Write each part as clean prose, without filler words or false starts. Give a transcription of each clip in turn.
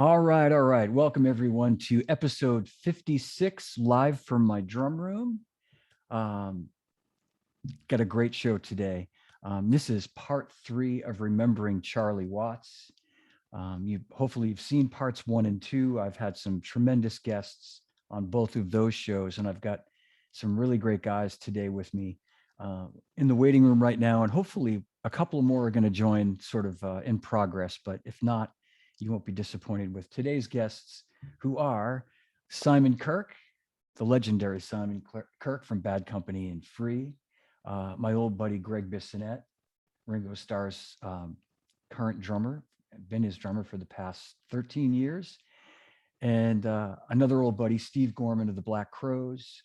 All right, all right. Welcome everyone to episode 56, live from my drum room. Got a great show today. This is part 3 of Remembering Charlie Watts. Hopefully you've seen parts 1 and 2. I've had some tremendous guests on both of those shows, and I've got some really great guys today with me in the waiting room right now, and hopefully a couple more are going to join sort of in progress, but if not, you won't be disappointed with today's guests, who are Simon Kirke, the legendary Simon Kirke from Bad Company and Free, my old buddy Gregg Bissonette, Ringo Starr's current drummer, been his drummer for the past 13 years, and another old buddy, Steve Gorman of the Black Crowes,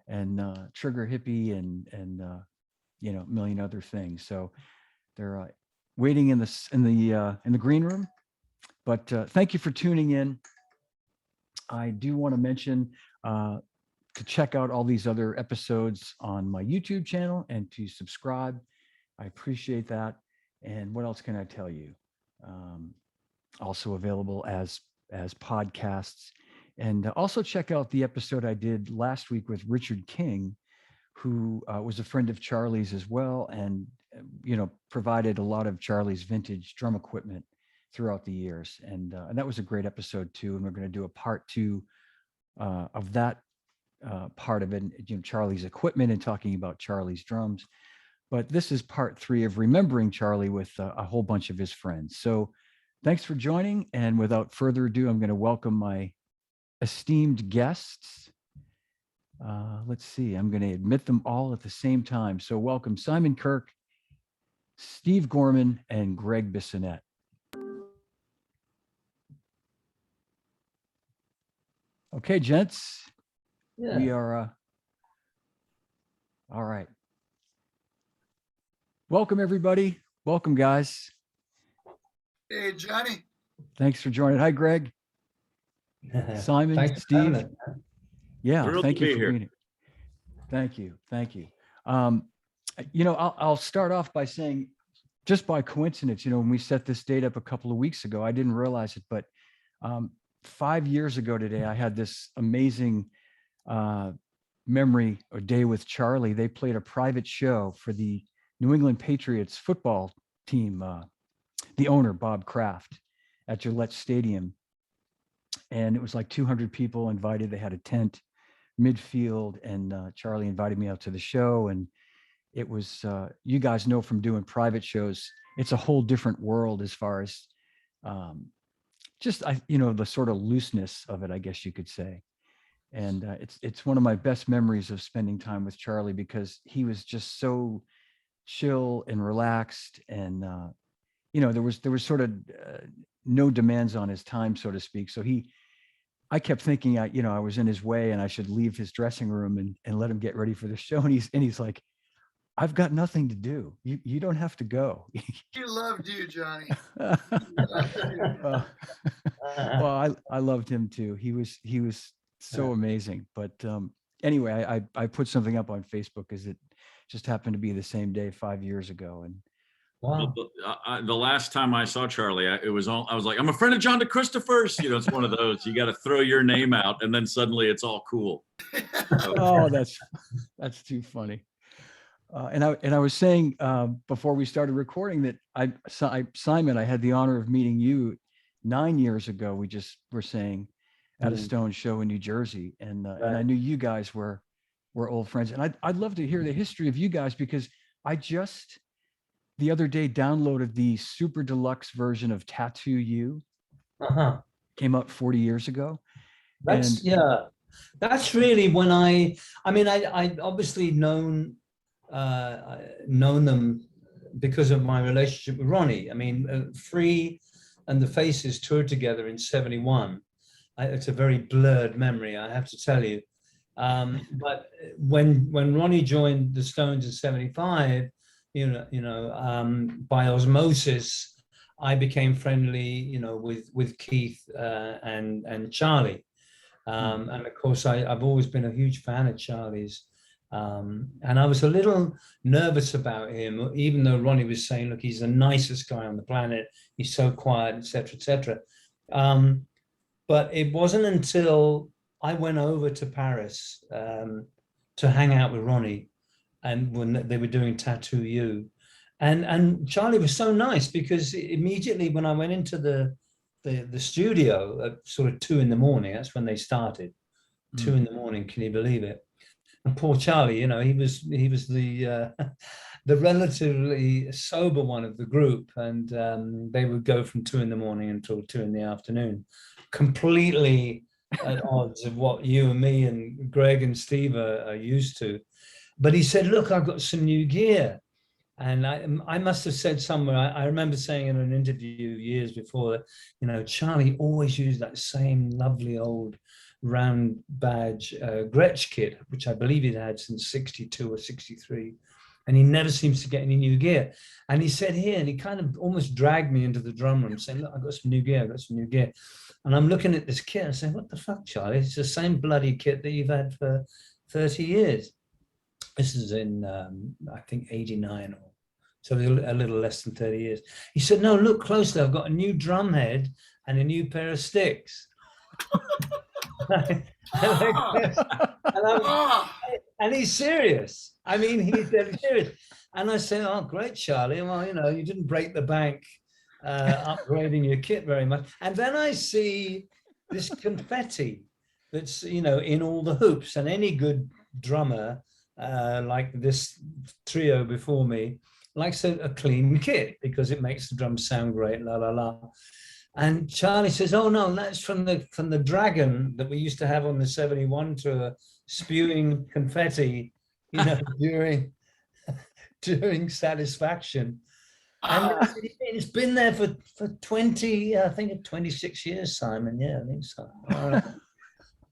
and Trigger Hippy, and a million other things. So they're waiting in the green room. But thank you for tuning in. I do want to mention to check out all these other episodes on my YouTube channel and to subscribe. I appreciate that. And what else can I tell you? Also available as podcasts. And also check out the episode I did last week with Richard King, who was a friend of Charlie's as well, and provided a lot of Charlie's vintage drum equipment throughout the years, and that was a great episode too. And we're going to do a part 2 of that part of it, Charlie's equipment and talking about Charlie's drums. But this is part 3 of Remembering Charlie with a whole bunch of his friends. So thanks for joining, and without further ado, I'm going to welcome my esteemed guests. Let's see, I'm going to admit them all at the same time. So welcome Simon Kirke, Steve Gorman, and Gregg Bissonette. Okay, gents, we are, all right. Welcome, everybody. Welcome, guys. Hey, Johnny. Thanks for joining. Hi, Gregg. Simon, Thanks, Steve. Yeah, Thrilled thank to you be for here. being here. Thank you. I'll start off by saying, just by coincidence, when we set this date up a couple of weeks ago, I didn't realize it, but 5 years ago today, I had this amazing memory or day with Charlie. They played a private show for the New England Patriots football team, the owner, Bob Kraft, at Gillette Stadium. And it was like 200 people invited. They had a tent midfield, and Charlie invited me out to the show. And it was, you guys know from doing private shows, it's a whole different world as far as the sort of looseness of it, I guess you could say. And it's one of my best memories of spending time with Charlie, because he was just so chill and relaxed, and there was sort of no demands on his time, so to speak. So I kept thinking I was in his way and I should leave his dressing room and let him get ready for the show. And he's like, I've got nothing to do. You don't have to go. He loved you, Johnny. Well, I loved him too. He was so amazing. But anyway, I put something up on Facebook because it just happened to be the same day 5 years ago. And Wow. The last time I saw Charlie, I was like, I'm a friend of John DeChristopher's. It's one of those, you got to throw your name out and then suddenly it's all cool. Oh, that's too funny. And I was saying before we started recording that Simon, I had the honor of meeting you 9 years ago. We just were saying at a Stone show in New Jersey, and I knew you guys were old friends. And I'd love to hear the history of you guys, because I just the other day downloaded the super deluxe version of Tattoo You. Came out 40 years ago. That's really when I obviously known them because of my relationship with Ronnie. I mean, Free and the Faces toured together in '71. It's a very blurred memory, I have to tell you. But when Ronnie joined the Stones in '75, by osmosis, I became friendly, with Keith and Charlie. And of course, I've always been a huge fan of Charlie's. And I was a little nervous about him, even though Ronnie was saying, look, he's the nicest guy on the planet. He's so quiet, et cetera, et cetera. But it wasn't until I went over to Paris to hang out with Ronnie, and when they were doing Tattoo You, and Charlie was so nice, because immediately when I went into the studio at sort of 2 a.m, that's when they started, 2 a.m, can you believe it? And poor Charlie, you know, he was the the relatively sober one of the group, and they would go from 2 a.m until 2 p.m, completely at odds of what you and me and Greg and Steve are used to. But he said, look, I've got some new gear. And I must have said somewhere, I remember saying in an interview years before that, you know, Charlie always used that same lovely old round badge Gretsch kit, which I believe he'd had since 62 or 63. And he never seems to get any new gear. And he said here, and he kind of almost dragged me into the drum room saying, look, I've got some new gear, I've got some new gear. And I'm looking at this kit and saying, what the fuck, Charlie? It's the same bloody kit that you've had for 30 years. This is in, I think, 89, or so a little less than 30 years. He said, no, look closely. I've got a new drum head and a new pair of sticks. And he's serious. I mean, he's dead serious. And I said, oh, great, Charlie. Well, you know, you didn't break the bank upgrading your kit very much. And then I see this confetti that's, you know, in all the hoops. And any good drummer, like this trio before me, likes a clean kit because it makes the drums sound great, la, la, la. And Charlie says, oh, no, that's from the Dragon that we used to have on the 71 tour, spewing confetti, you know, during Satisfaction. And it's been there for 20, I think 26 years, Simon. Yeah, I think so.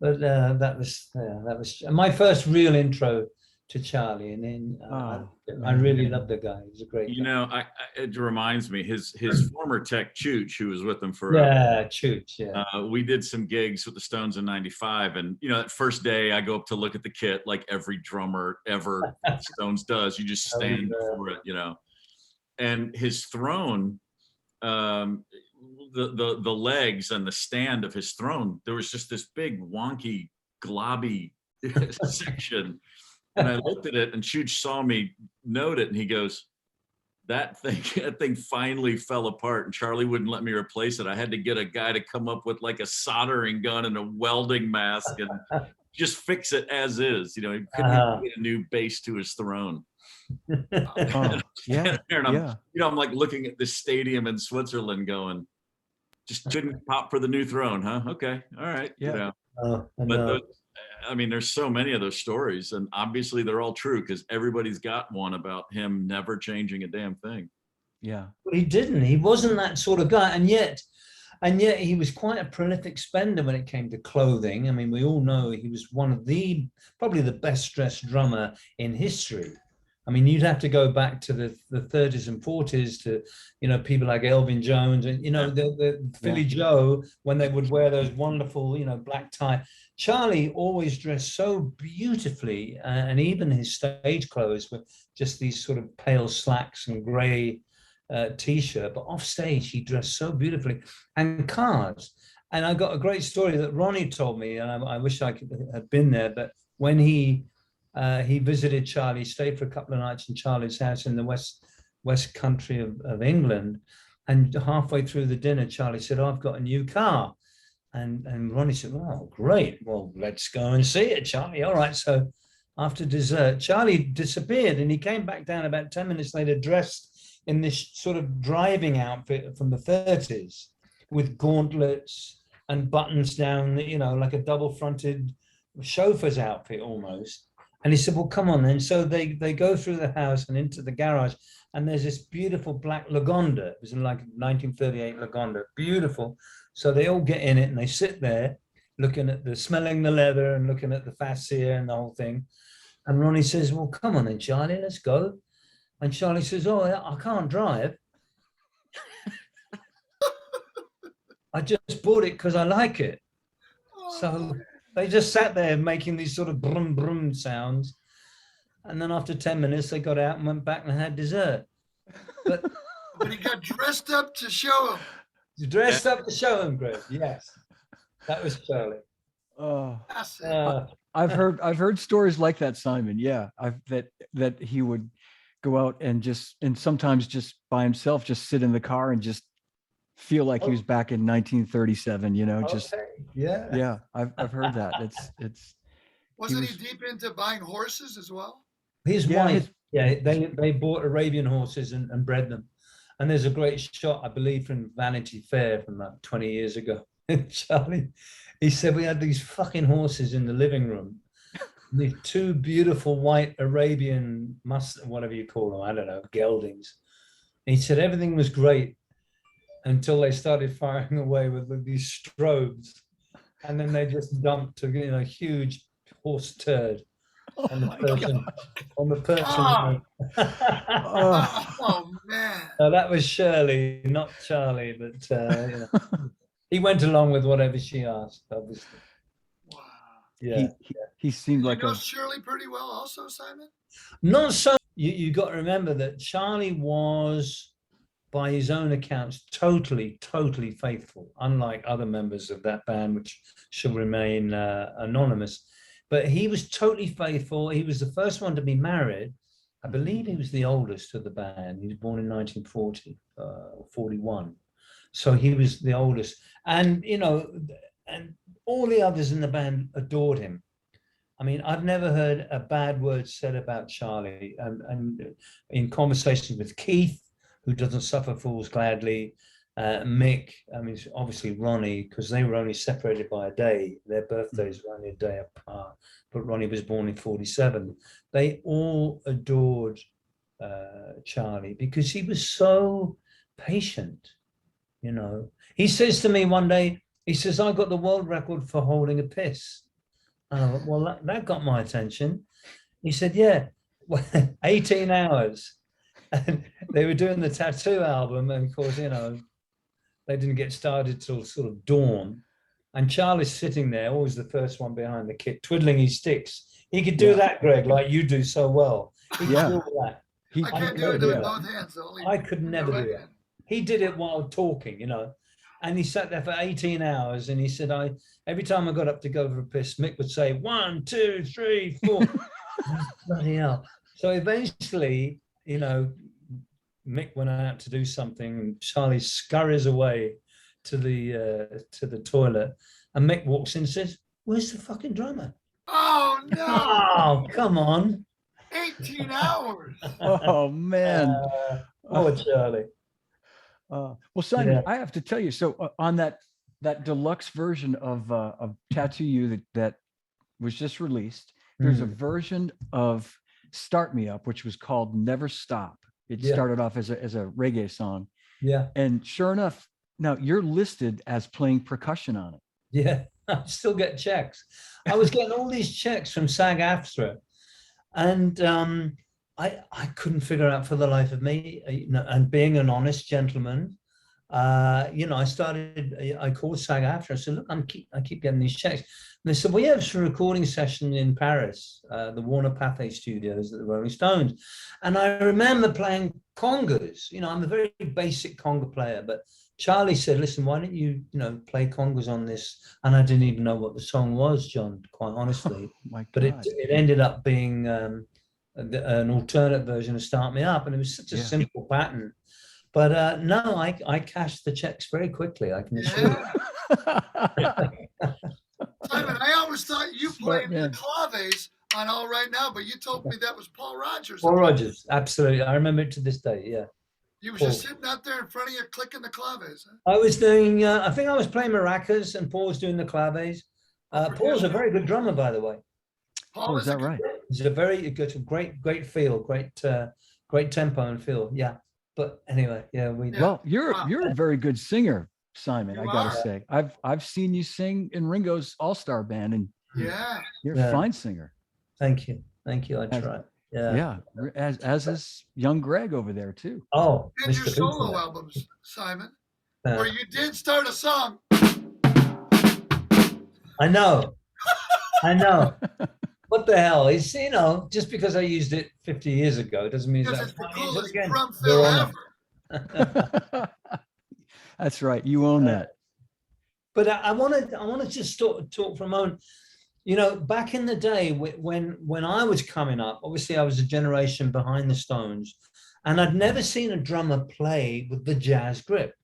But that was my first real intro to Charlie, and then I really love the guy. He's a great guy. You know, it reminds me, his former tech Chooch, who was with him for Chooch, yeah. We did some gigs with the Stones in '95, and you know, that first day I go up to look at the kit like every drummer ever Stones does. You just stand for it, you know. And his throne, the legs and the stand of his throne, there was just this big wonky globby section. And I looked at it, and Chooch saw me note it, and he goes, that thing finally fell apart, and Charlie wouldn't let me replace it. I had to get a guy to come up with like a soldering gun and a welding mask and just fix it as is. You know, he couldn't even get a new base to his throne. Yeah. And I'm, you know, I'm like looking at this stadium in Switzerland going, just couldn't pop for the new throne, huh? Okay, all right. Yeah. You know, but I mean, there's so many of those stories, and obviously they're all true because everybody's got one about him never changing a damn thing. Yeah. But he didn't. He wasn't that sort of guy, and yet he was quite a prolific spender when it came to clothing. I mean, we all know he was one of probably the best dressed drummer in history. I mean, you'd have to go back to the 30s and 40s to, you know, people like Elvin Jones and, you know, the Philly Joe, when they would wear those wonderful, you know, black tie. Charlie always dressed so beautifully, and even his stage clothes were just these sort of pale slacks and gray t-shirt, but off stage he dressed so beautifully. And cars. And I got a great story that Ronnie told me, and I wish I could have been there, but when he visited Charlie, stayed for a couple of nights in Charlie's house in the west country of England. And halfway through the dinner, Charlie said, oh, I've got a new car. And Ronnie said, oh, great. Well, let's go and see it, Charlie. All right. So after dessert, Charlie disappeared, and he came back down about 10 minutes later, dressed in this sort of driving outfit from the 30s with gauntlets and buttons down, you know, like a double-fronted chauffeur's outfit almost. And he said, well, come on then. So they go through the house and into the garage, and there's this beautiful black Lagonda. It was in like 1938 Lagonda, beautiful. So they all get in it and they sit there smelling the leather and looking at the fascia and the whole thing. And Ronnie says, well, come on then, Charlie, let's go. And Charlie says, oh, I can't drive. I just bought it because I like it. So they just sat there making these sort of brum, brum sounds. And then after 10 minutes, they got out and went back and had dessert. But he got dressed up to show him. Dressed up to show him, Greg, yes. That was Charlie. Oh, That's it. I've heard stories like that, Simon. Yeah, that he would go out and sometimes just by himself, just sit in the car and just feel like he was back in 1937. Just yeah. I've heard that. It's. Wasn't he deep into buying horses as well? His wife, they bought Arabian horses and bred them. And there's a great shot, I believe, from Vanity Fair from about 20 years ago. Charlie, he said we had these fucking horses in the living room. These two beautiful white Arabian whatever you call them, I don't know, geldings. And he said everything was great until they started firing away with these strobes, and then they just dumped a huge horse turd on the person. On the person. Oh man! No, that was Shirley, not Charlie. But he went along with whatever she asked. Obviously. Wow. Yeah. He seemed like you know Shirley pretty well, also, Simon. Not so. You got to remember that Charlie was, by his own accounts, totally faithful, unlike other members of that band, which should remain anonymous. But he was totally faithful. He was the first one to be married. I believe he was the oldest of the band. He was born in 1940 or 41. So he was the oldest. And, and all the others in the band adored him. I mean, I've never heard a bad word said about Charlie. And in conversations with Keith, who doesn't suffer fools gladly, Mick, I mean, obviously Ronnie, because they were only separated by a day. Their birthdays were only a day apart, but Ronnie was born in 47. They all adored Charlie because he was so patient, He says to me one day, he says, I got the world record for holding a piss. Well, that got my attention. He said, yeah, 18 hours. And they were doing the Tattoo album, and of course, they didn't get started till sort of dawn. And Charlie's sitting there, always the first one behind the kit, twiddling his sticks. He could do that, Greg, like you do so well. He could do that. I can't do it with both hands. I could never do that. He did it while talking, And he sat there for 18 hours, and he said, every time I got up to go for a piss, Mick would say, 1, 2, 3, 4. Bloody hell. So eventually, Mick went out to do something, and Charlie scurries away to the toilet, and Mick walks in and says, "Where's the fucking drummer?" Oh no! Oh, come on! 18 hours. Oh man! Poor Charlie. Well, Simon, I have to tell you. So on that deluxe version of Tattoo You that was just released, there's a version of Start Me Up, which was called Never Stop. It started off as a reggae song. Yeah. And sure enough, now you're listed as playing percussion on it. Yeah, I still get checks. I was getting all these checks from SAG-AFTRA, and I couldn't figure out for the life of me, and being an honest gentleman, I called SAG-AFTRA. I said, look, I keep getting these checks. And they said, well, yeah, it's a recording session in Paris, the Warner Pathé Studios at the Rolling Stones. And I remember playing congas. I'm a very basic conga player, but Charlie said, listen, why don't you, play congas on this? And I didn't even know what the song was, John, quite honestly. But it ended up being an alternate version of Start Me Up. And it was such a simple pattern. But no, I cashed the checks very quickly, I can assure you. Simon, I always thought you played the claves on All Right Now, but you told me that was Paul Rogers. Paul Rogers, absolutely. I remember it to this day, yeah. You were just sitting out there in front of you clicking the claves. Huh? I was doing, I think I was playing maracas and Paul was doing the claves. Paul's a very good drummer, by the way. Paul, is that right? He's a great feel, great tempo and feel, yeah. But anyway, Well, you're a very good singer, Simon. I gotta say, I've seen you sing in Ringo's All-Star Band, and you're a fine singer. Thank you. I try. Yeah. As is young Gregg over there too. Oh, and your solo albums, Simon, where you did start a song. I know. What the hell is, just because I used it 50 years ago doesn't mean it's the coolest drum fill ever. That's right. You own that. But I want to just talk for a moment. You know, back in the day when I was coming up, obviously I was a generation behind the Stones, and I'd never seen a drummer play with the jazz grip.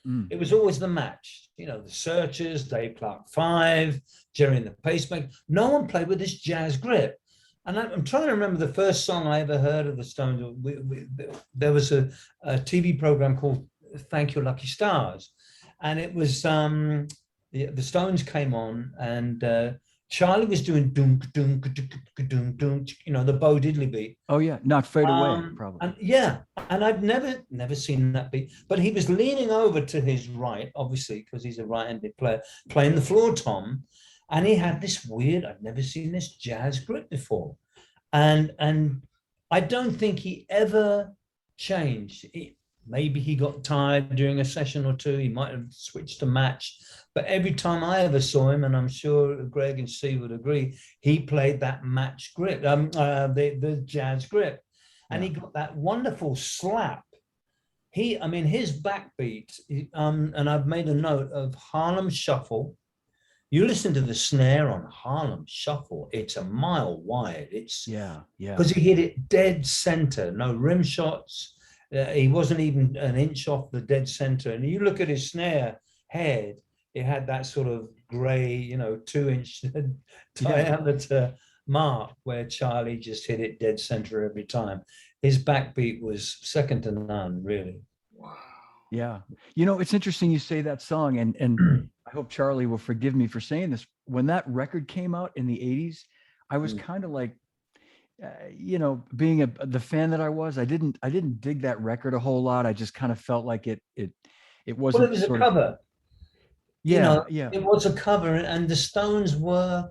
Mm. It was always the match. You know, the Searchers, Dave Clark 5, Jerry and the Pacemaker. No one played with this jazz grip. And I'm trying to remember the first song I ever heard of the Stones. There was a TV program called Thank Your Lucky Stars. And it was, the Stones came on, and Charlie was doing dunk, dunk, dunk, dunk, dunk, you know, the Bo Diddley beat. Oh yeah, Not Fade Away, probably. And yeah, and I'd never seen that beat. But he was leaning over to his right, obviously, because he's a right-handed player, playing the floor tom. And he had this weird, I'd never seen this jazz grip before. And I don't think he ever changed. Maybe he got tired during a session or two. He might have switched to match. But every time I ever saw him, and I'm sure Greg and Steve would agree, he played that match grip, the jazz grip. And he got that wonderful slap. His backbeat, and I've made a note of Harlem Shuffle. You listen to the snare on Harlem Shuffle, it's a mile wide. It's because he hit it dead center, no rim shots. He wasn't even an inch off the dead center. And you look at his snare head, it had that sort of gray, 2-inch diameter mark where Charlie just hit it dead center every time. His backbeat was second to none, really. Wow. Yeah. It's interesting you say that song, and I hope Charlie will forgive me for saying this. When that record came out in the 80s, I was kind of like, being the fan that I was, I didn't dig that record a whole lot. I just kind of felt like it wasn't. Well, it was a cover. Yeah. It was a cover, and the Stones were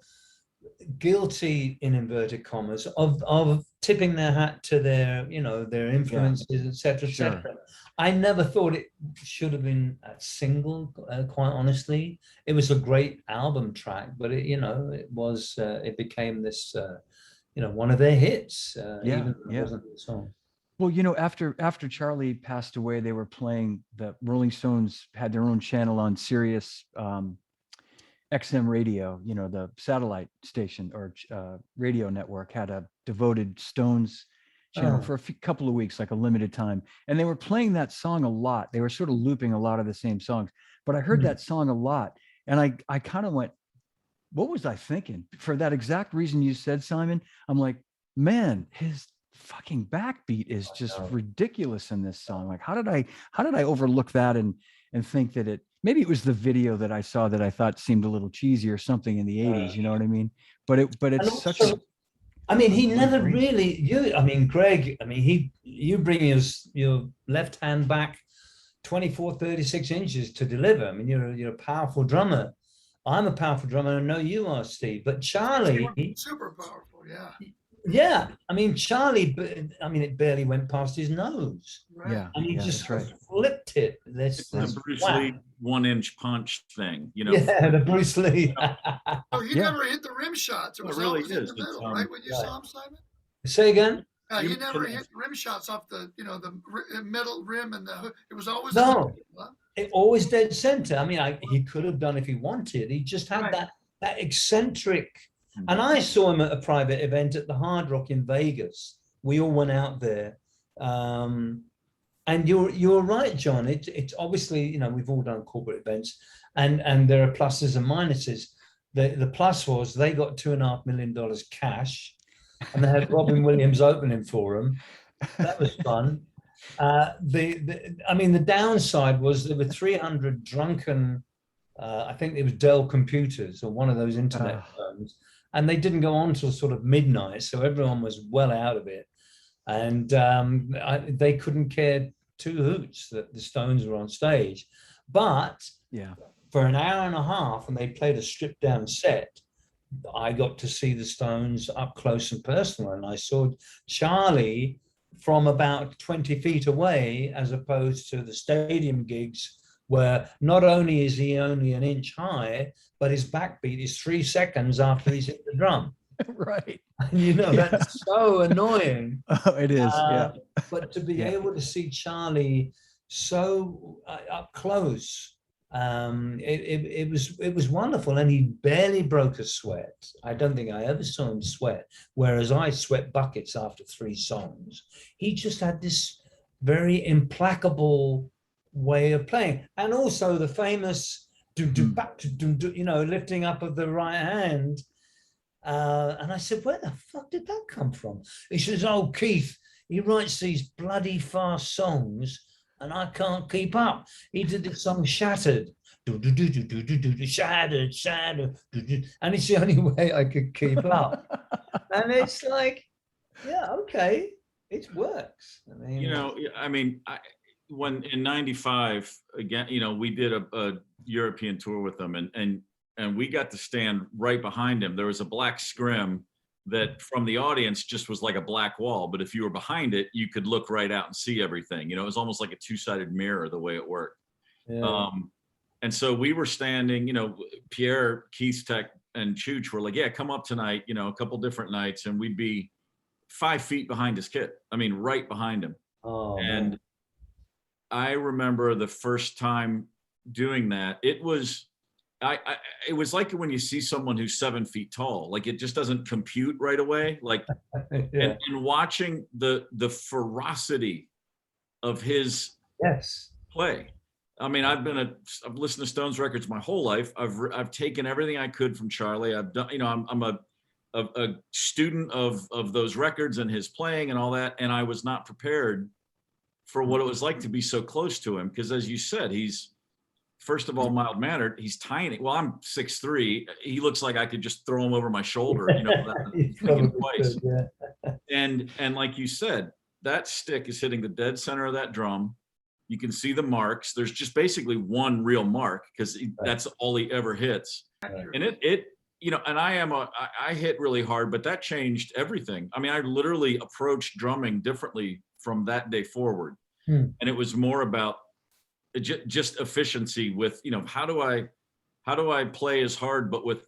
guilty, in inverted commas, of tipping their hat to their influences, etc., etc. Sure. I never thought it should have been a single, quite honestly. It was a great album track, but it became this one of their hits, even if it wasn't the song. Well, after Charlie passed away, they were playing, the Rolling Stones had their own channel on Sirius XM radio, the satellite station or radio network had a devoted Stones channel for a couple of weeks, like a limited time. And they were playing that song a lot. They were sort of looping a lot of the same songs, but I heard that song a lot. And I kind of went, what was I thinking? For that exact reason you said, Simon, I'm like, man, his fucking backbeat is just ridiculous in this song. Like, how did I overlook that and think that maybe it was the video that I saw that I thought seemed a little cheesy or something in the 80s, you know what I mean? But it's such a, he never really, Greg, you bring your left hand back 24, 36 inches to deliver. You're a powerful drummer. I'm a powerful drummer, and I know you are, Steve. But Charlie, super powerful, yeah. Yeah, Charlie, it barely went past his nose. Right. Yeah, and he just right. flipped it. The Bruce Lee 1-inch punch thing, Yeah, the Bruce Lee. Oh, he never hit the rim shots. It was really always in the middle, right? When you saw him, Simon. Say again. He never hit rim shots off the middle rim and it was always It always dead center. He could have done if he wanted. He just had that eccentric. And I saw him at a private event at the Hard Rock in Vegas. We all went out there. And you're right, John. It's obviously, we've all done corporate events and there are pluses and minuses. The plus was they got $2.5 million cash and they had Robin Williams opening for them. That was fun. The downside was there were 300 drunken, I think it was Dell Computers or one of those internet firms, and they didn't go on till sort of midnight, so everyone was well out of it, and they couldn't care two hoots that the Stones were on stage. But for an hour and a half, and they played a stripped down set, I got to see the Stones up close and personal, and I saw Charlie from about 20 feet away, as opposed to the stadium gigs where not only is he only an inch high, but his backbeat is 3 seconds after he's hit the drum. Right. And that's so annoying. Oh, it is. But to be able to see Charlie so up close it was wonderful, and he barely broke a sweat. I don't think I ever saw him sweat, whereas I sweat buckets after 3 songs. He just had this very implacable way of playing, and also the famous lifting up of the right hand. And I said, where the fuck did that come from? He says, oh, Keith, he writes these bloody fast songs and I can't keep up. He did this song Shattered. Shattered, shattered. And it's the only way I could keep up. And it's like, yeah, okay, it works. When in '95, again, we did a European tour with them, and we got to stand right behind him. There was a black scrim that from the audience just was like a black wall, but if you were behind it, you could look right out and see everything. It was almost like a 2-sided mirror the way it worked. Yeah. And so we were standing, Pierre, Keith's tech, and Chooch were like, yeah, come up tonight, a couple different nights, and we'd be 5 feet behind his kit. I mean, right behind him. Oh, and man. I remember the first time doing that, it was like when you see someone who's 7 feet tall, like it just doesn't compute right away. Like, yeah. and watching the ferocity of his play. I mean, I've listened to Stones records my whole life. I've taken everything I could from Charlie. I've done, I'm a student of those records and his playing and all that. And I was not prepared for what it was like to be so close to him. Because as you said, he's, first of all, mild-mannered. He's tiny. Well, I'm 6'3". He looks like I could just throw him over my shoulder, twice. Yeah. And like you said, that stick is hitting the dead center of that drum. You can see the marks. There's just basically one real mark because that's all he ever hits. And and I hit really hard, but that changed everything. I mean, I literally approached drumming differently from that day forward. And it was more about just efficiency with, how do I play as hard, but with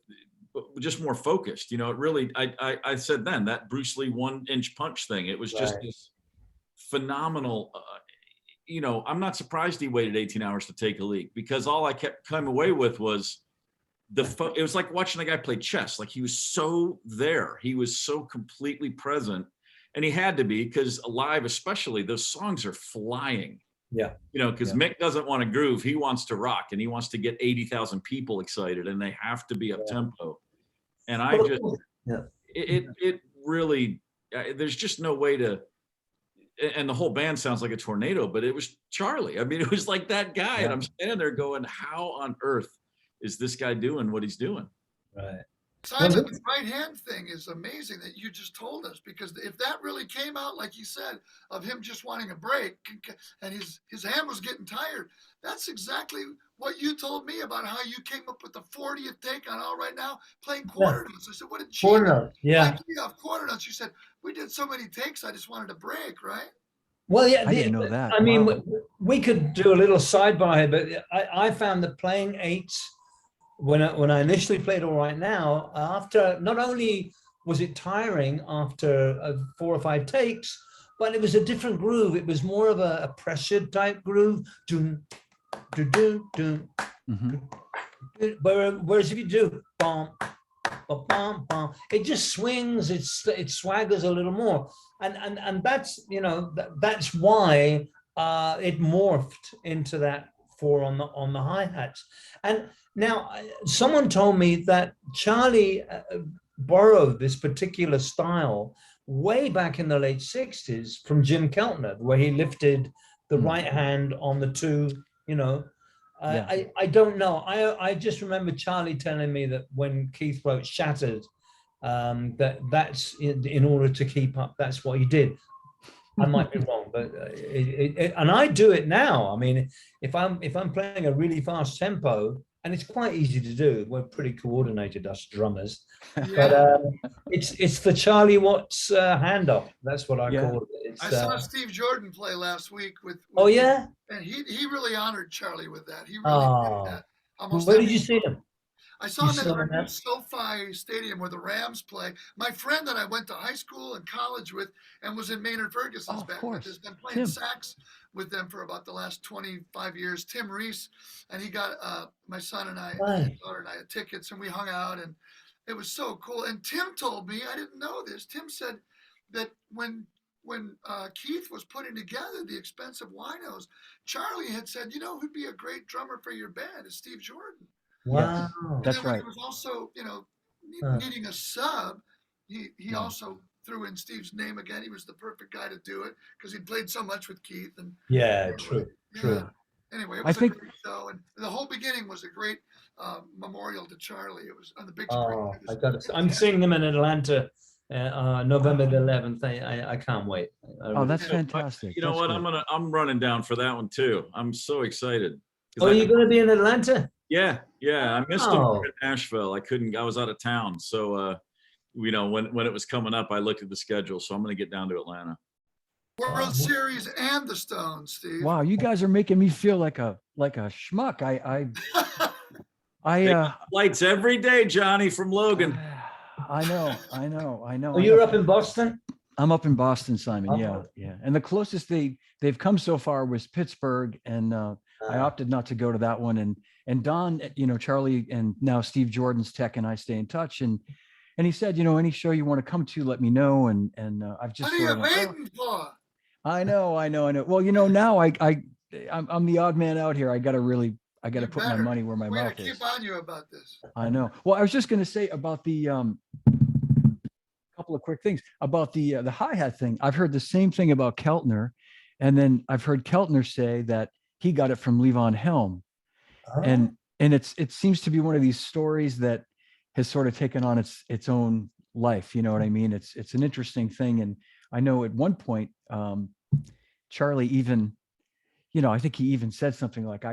just more focused, it really, I said then that Bruce Lee 1-inch punch thing, it was just this phenomenal, I'm not surprised he waited 18 hours to take a leak, because all I kept coming away with was it was like watching a guy play chess. Like he was so there. He was so completely present, and he had to be, because live, especially, those songs are flying. Yeah. Because Mick doesn't want to groove. He wants to rock, and he wants to get 80,000 people excited, and they have to be up tempo. And I just, it really, there's just no way to, and the whole band sounds like a tornado, but it was Charlie. I mean, it was like that guy. And I'm standing there going, how on earth is this guy doing what he's doing? Right. Simon, the right hand thing is amazing that you just told us, because if that really came out, like you said, of him just wanting a break and his hand was getting tired, that's exactly what you told me about how you came up with the 40th take on All Right Now, playing quarter notes. I said, what a genius. Quarter notes, yeah. Off quarter notes. You said, we did so many takes, I just wanted a break, right? Well, yeah. I didn't know that. I mean, we could do a little sidebar here, but I found that playing eights, when I initially played All Right Now, after, not only was it tiring after 4 or 5 takes, but it was a different groove. It was more of a pressured type groove. Doom, doom, doom, doom. Whereas if you do bum, bum, bum, it just swings. It swaggers a little more, and that's that's why it morphed into that 4 on the hi-hats. And now someone told me that Charlie borrowed this particular style way back in the late 60s from Jim Keltner, where he lifted the right hand on the 2, I don't know. I just remember Charlie telling me that when Keith wrote Shattered, that's in order to keep up, that's what he did. I might be wrong, but and I do it now. I mean, if I'm playing a really fast tempo, and it's quite easy to do. We're pretty coordinated, us drummers. But it's the Charlie Watts handoff. That's what I call it. I saw Steve Jordan play last week with oh yeah, and he really honored Charlie with that. He really did that. Where did you see him? I saw You him at saw our him new at- SoFi Stadium where the Rams play. My friend that I went to high school and college with and was in Maynard Ferguson's Oh, of band course. has been playing Tim. sax with them for about the last 25 years. Tim Reese, and he got my son and I, Right. daughter and I, had tickets, and we hung out, and it was so cool. And Tim told me, I didn't know this. Tim said that when Keith was putting together the Expensive Winos, Charlie had said, you know, who'd be a great drummer for your band is Steve Jordan. Wow. And That's then when right. he was also, you know, Huh. needing a sub, he Yeah. also threw in Steve's name again. He was the perfect guy to do it because he'd played so much with Keith. And Yeah, true, yeah. true. Anyway, it I was think- a great show, and the whole beginning was a great memorial to Charlie. It was on the big screen. Oh, It was I got it. I'm seeing them in Atlanta, November the 11th. I can't wait. Oh, that's You know, fantastic. You know That's what? great. I'm running down for that one too. I'm so excited. 'Cause Oh, I- you're going to be in Atlanta? Yeah, I missed them Oh. in Nashville. I was out of town. So you know, when it was coming up, I looked at the schedule. So I'm gonna get down to Atlanta. World Series and the Stones, Steve. Wow, you guys are making me feel like a schmuck. I Flights every day, Johnny, from Logan. I know. Oh, you're up in Boston? I'm up in Boston, Simon. Yeah, Oh. yeah. And the closest they've come so far was Pittsburgh, and I opted not to go to that one. And Don, you know, Charlie, and now Steve Jordan's tech and I stay in touch. And he said, you know, any show you want to come to, let me know. And I've just What are you sort of, waiting for? I know. Well, you know, now I'm the odd man out here. I got to You put my better. money where my We're gonna mouth is. keep on you about this. I know. Well, I was just going to say about the couple of quick things about the hi-hat thing. I've heard the same thing about Keltner, and then I've heard Keltner say that he got it from Levon Helm, Oh. and it seems to be one of these stories that has sort of taken on its own life. You know what I mean? It's an interesting thing, and I know at one point Charlie even, you know, I think he even said something like,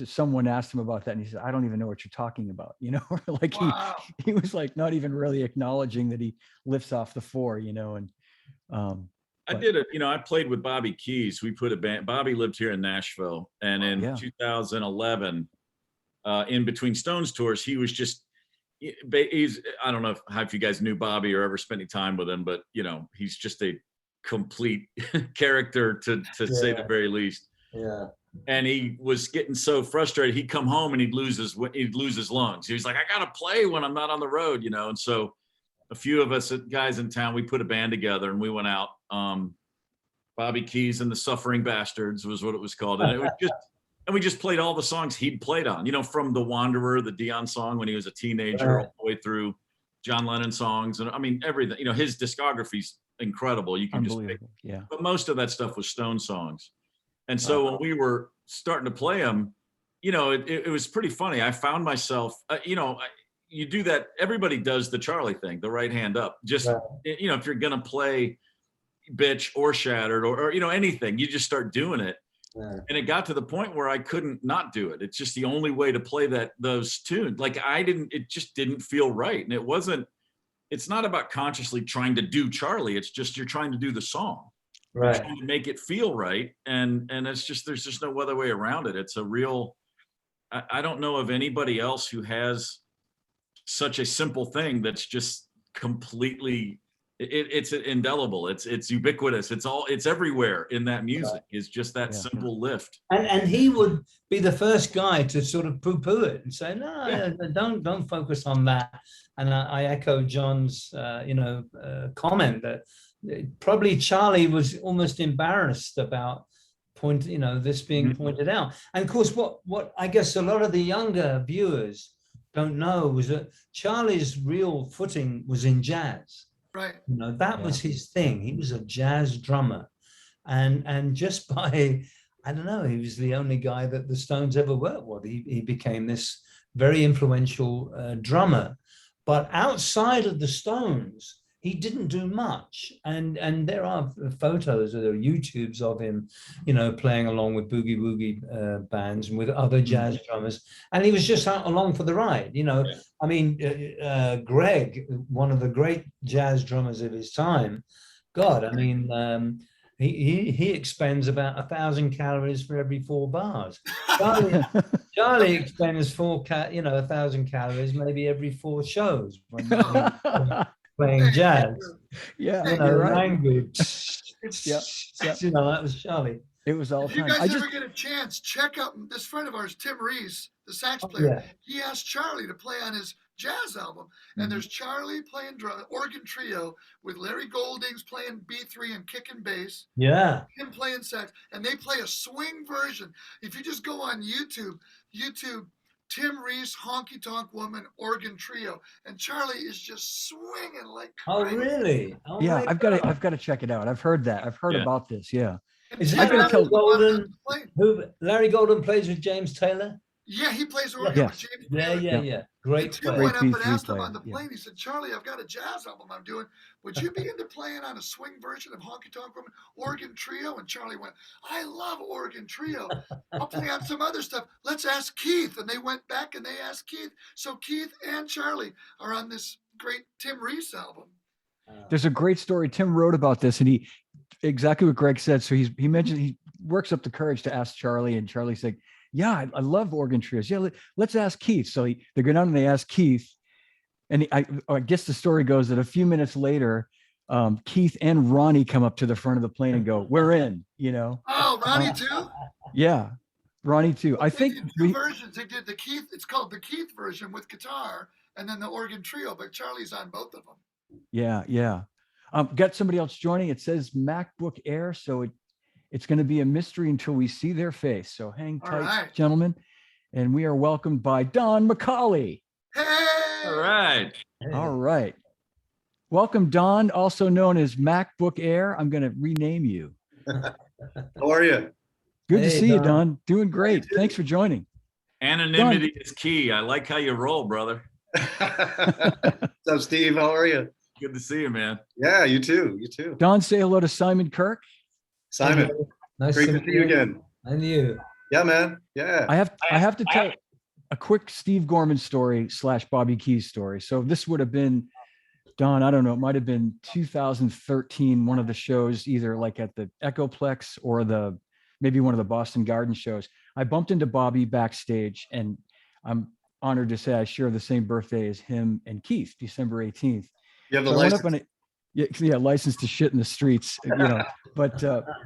someone asked him about that, and he said, I don't even know what you're talking about, you know, or like Wow. he was like not even really acknowledging that he lifts off the four, you know, and I but- did it. You know, I played with Bobby Keys. We put a band. Bobby lived here in Nashville, and in Yeah. 2011, in between Stones tours, he was just. He's. I don't know if you guys knew Bobby or ever spent any time with him, but you know, he's just a complete character to say the Yeah. very least. Yeah. And he was getting so frustrated. He'd come home and he'd lose his lungs. He was like, I gotta play when I'm not on the road, you know. And so, a few of us guys in town, we put a band together and we went out. Bobby Keys and the Suffering Bastards was what it was called, and it was just, and we just played all the songs he'd played on, you know, from The Wanderer, the Dion song when he was a teenager, Right. all the way through John Lennon songs, and I mean everything. You know, his discography's incredible. You can just pick, unbelievable. Yeah. but most of that stuff was Stone songs. And so when we were starting to play them, you know, it was pretty funny. I found myself, you know, you do that. Everybody does the Charlie thing, the right hand up. Just, Right. you know, if you're going to play Bitch or Shattered or, you know, anything, you just start doing it. Yeah. And it got to the point where I couldn't not do it. It's just the only way to play those tunes. Like it just didn't feel right. And it's not about consciously trying to do Charlie. It's just, you're trying to do the song. Right. Trying to make it feel right, and it's just, there's just no other way around it. It's a real, I don't know of anybody else who has such a simple thing that's just completely, it's indelible, it's ubiquitous, it's everywhere in that music. It's just that Yeah. simple lift. And he would be the first guy to sort of poo-poo it and say, no, don't focus on that. And I echo John's, comment that probably Charlie was almost embarrassed about this being pointed out. And of course, what I guess a lot of the younger viewers don't know was that Charlie's real footing was in jazz. Right. You know, that was his thing. He was a jazz drummer. And just by, I don't know, he was the only guy that the Stones ever worked with. He became this very influential drummer. But outside of the Stones, he didn't do much. And there are photos or YouTubes of him, you know, playing along with boogie woogie bands and with other jazz drummers. And he was just out along for the ride, you know. Yeah. I mean, Gregg, one of the great jazz drummers of his time, God, I mean, he expends about 1,000 calories for every 4 bars. Charlie expends 1,000 calories maybe every 4 shows when he's playing jazz. Yeah, You you're know, right. language. Yeah, yeah. You know, that was Charlie. It was all If you time. guys ever get a chance, check out this friend of ours, Tim Reese, the sax player. Yeah. He asked Charlie to play on his jazz album. And there's Charlie playing organ trio with Larry Goldings playing B3 and kick and bass. Yeah. Him playing sax. And they play a swing version. If you just go on YouTube, Tim Reese, Honky Tonk Woman, organ trio. And Charlie is just swinging like Oh, crazy. really? Oh, Yeah, my I've got to check it out. I've heard that. I've heard about this. Yeah. And Is Tim it Reese Larry was on the Golden? plane. Larry Golden plays with James Taylor? Yeah, he plays organ Yes. with James Yeah, Taylor. yeah. Great Tim player. went up and B3 asked him player, on the yeah. plane. He said, "Charlie, I've got a jazz album I'm doing. Would you be into playing on a swing version of Honky Tonk Woman organ trio?" And Charlie went, "I love organ trio. I'll play on some other stuff. Let's ask Keith." And they went back and they asked Keith. So Keith and Charlie are on this great Tim Reese album. There's a great story. Tim wrote about this, and he exactly what Greg said. So he mentioned he works up the courage to ask Charlie, and Charlie's like, "Yeah, I love organ trios. Yeah, let's ask Keith." So they go down and they ask Keith, and I guess the story goes that a few minutes later, Keith and Ronnie come up to the front of the plane and go, "We're in." You know? Oh, Ronnie too? Yeah, Ronnie too. I think They did two versions. They did the Keith. It's called the Keith version with guitar, and then the organ trio. But Charlie's on both of them. Yeah, yeah. Got somebody else joining. It says MacBook Air, so it's going to be a mystery until we see their face. So hang All tight, right. gentlemen. And we are welcomed by Don McAulay. Hey! All right. All right. Welcome, Don, also known as MacBook Air. I'm going to rename you. How are you? Good to Hey, see you, Don. Don. Doing great. Thanks for joining. Anonymity is key. I like how you roll, brother. What's up, Steve? How are you? Good to see you, man. Yeah, you too. You too. Don, say hello to Simon Kirke. Simon, Nice great to meet see you again. And you. Yeah, man. Yeah. I have to tell a quick Steve Gorman story / Bobby Keys story. So this would have been, Don, I don't know, it might have been 2013, one of the shows, either like at the Echoplex or maybe one of the Boston Garden shows. I bumped into Bobby backstage, and I'm honored to say I share the same birthday as him and Keith, December 18th. You have the So I went up license. and yeah, license to shit in the streets, you know, but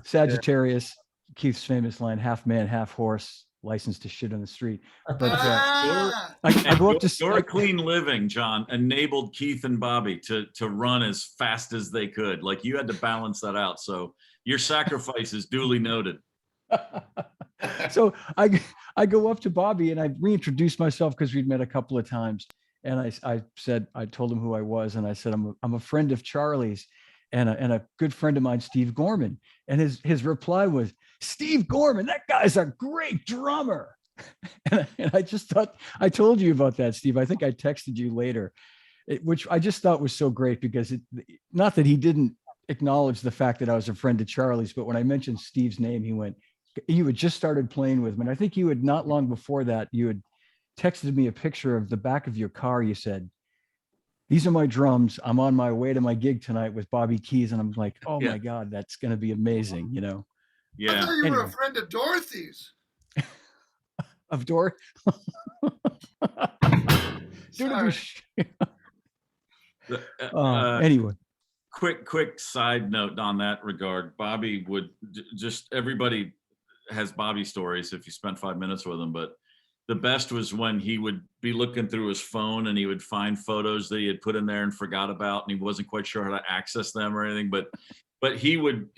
Sagittarius, Keith's famous line, half man, half horse, license to shit on the street. But Ah, I go up to Your clean living, John, enabled Keith and Bobby to run as fast as they could. Like you had to balance that out. So your sacrifice is duly noted. So I go up to Bobby and I reintroduced myself because we'd met a couple of times. And I told him who I was. And I said, I'm a friend of Charlie's and a good friend of mine, Steve Gorman. And his reply was, "Steve Gorman, that guy's a great drummer." And I just thought, I told you about that, Steve. I think I texted you later, which I just thought was so great because not that he didn't acknowledge the fact that I was a friend of Charlie's, but when I mentioned Steve's name, he went, "You had just started playing with him." And I think you had not long before that, you had texted me a picture of the back of your car. You said, "These are my drums. I'm on my way to my gig tonight with Bobby Keys." And I'm like, "Oh Yeah. my God, that's going to be amazing." You know, I Yeah. thought you were Anyway. a friend of Dorothy's. of Dor. Sorry. Anyway, Quick side note on that regard. Bobby would just, everybody has Bobby stories if you spend 5 minutes with him, but the best was when he would be looking through his phone and he would find photos that he had put in there and forgot about, and he wasn't quite sure how to access them or anything, but he would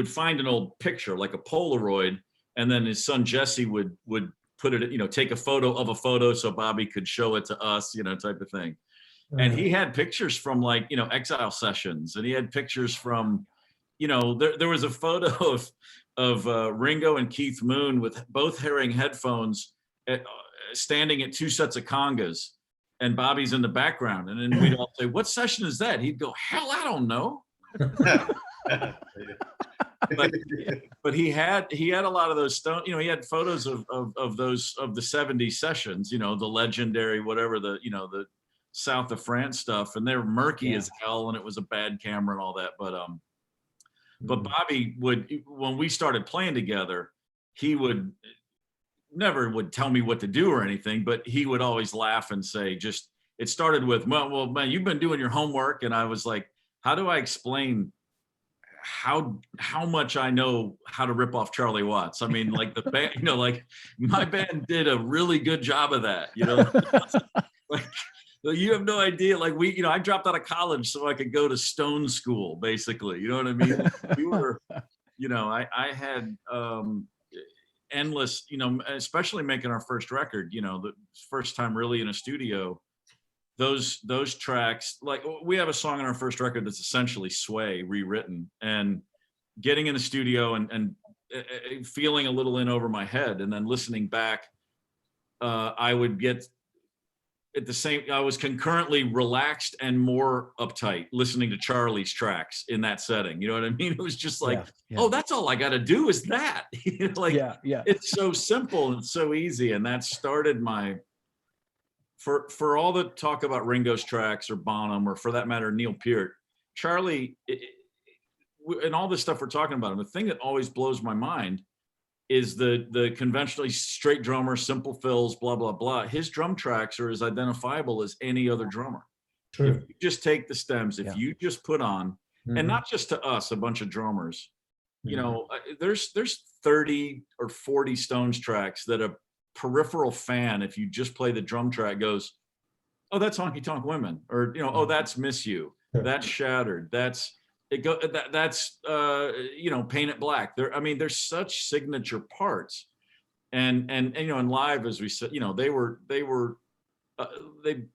find an old picture, like a Polaroid, and then his son Jesse would put it, take a photo of a photo so Bobby could show it to us, type of thing. And he had pictures from Exile Sessions, and he had pictures from, there was a photo of Ringo and Keith Moon with both wearing headphones, standing at two sets of congas, and Bobby's in the background. And then we'd all say, "What session is that?" He'd go, "Hell, I don't know." But he had a lot of those stone, he had photos of the 70s sessions, the legendary, whatever, the South of France stuff, and they're murky as hell, and it was a bad camera and all that. But Bobby would, when we started playing together, never would tell me what to do or anything, but he would always laugh and say, just, it started with, well, man, you've been doing your homework. And I was like, how do I explain how much I know how to rip off Charlie Watts? I mean, like the band, you know, like my band did a really good job of that, you know, like you have no idea. Like we, you know, I dropped out of college so I could go to Stone school, basically. You know what I mean? We were, you know, I had endless, you know, especially making our first record, you know, the first time really in a studio, those tracks, like we have a song on our first record that's essentially Sway rewritten, and getting in the studio and feeling a little in over my head, and then listening back, I would get at the same, I was concurrently relaxed and more uptight listening to Charlie's tracks in that setting. You know what I mean? It was just like, oh, that's all I got to do is that. You know, like, it's so simple and so easy. And that started my, for all the talk about Ringo's tracks or Bonham, or for that matter, Neil Peart, Charlie, and all this stuff we're talking about, and the thing that always blows my mind is the conventionally straight drummer, simple fills, blah, blah, blah. His drum tracks are as identifiable as any other drummer. True. If you just take the stems, if you just put on, and not just to us, a bunch of drummers, you know, there's 30 or 40 Stones tracks that a peripheral fan, if you just play the drum track, goes, oh, that's Honky Tonk Women, or, you know, oh, that's Miss You, that's Shattered, that's you know, Paint It Black. There, I mean, there's such signature parts, and you know, and live, as we said, you know, they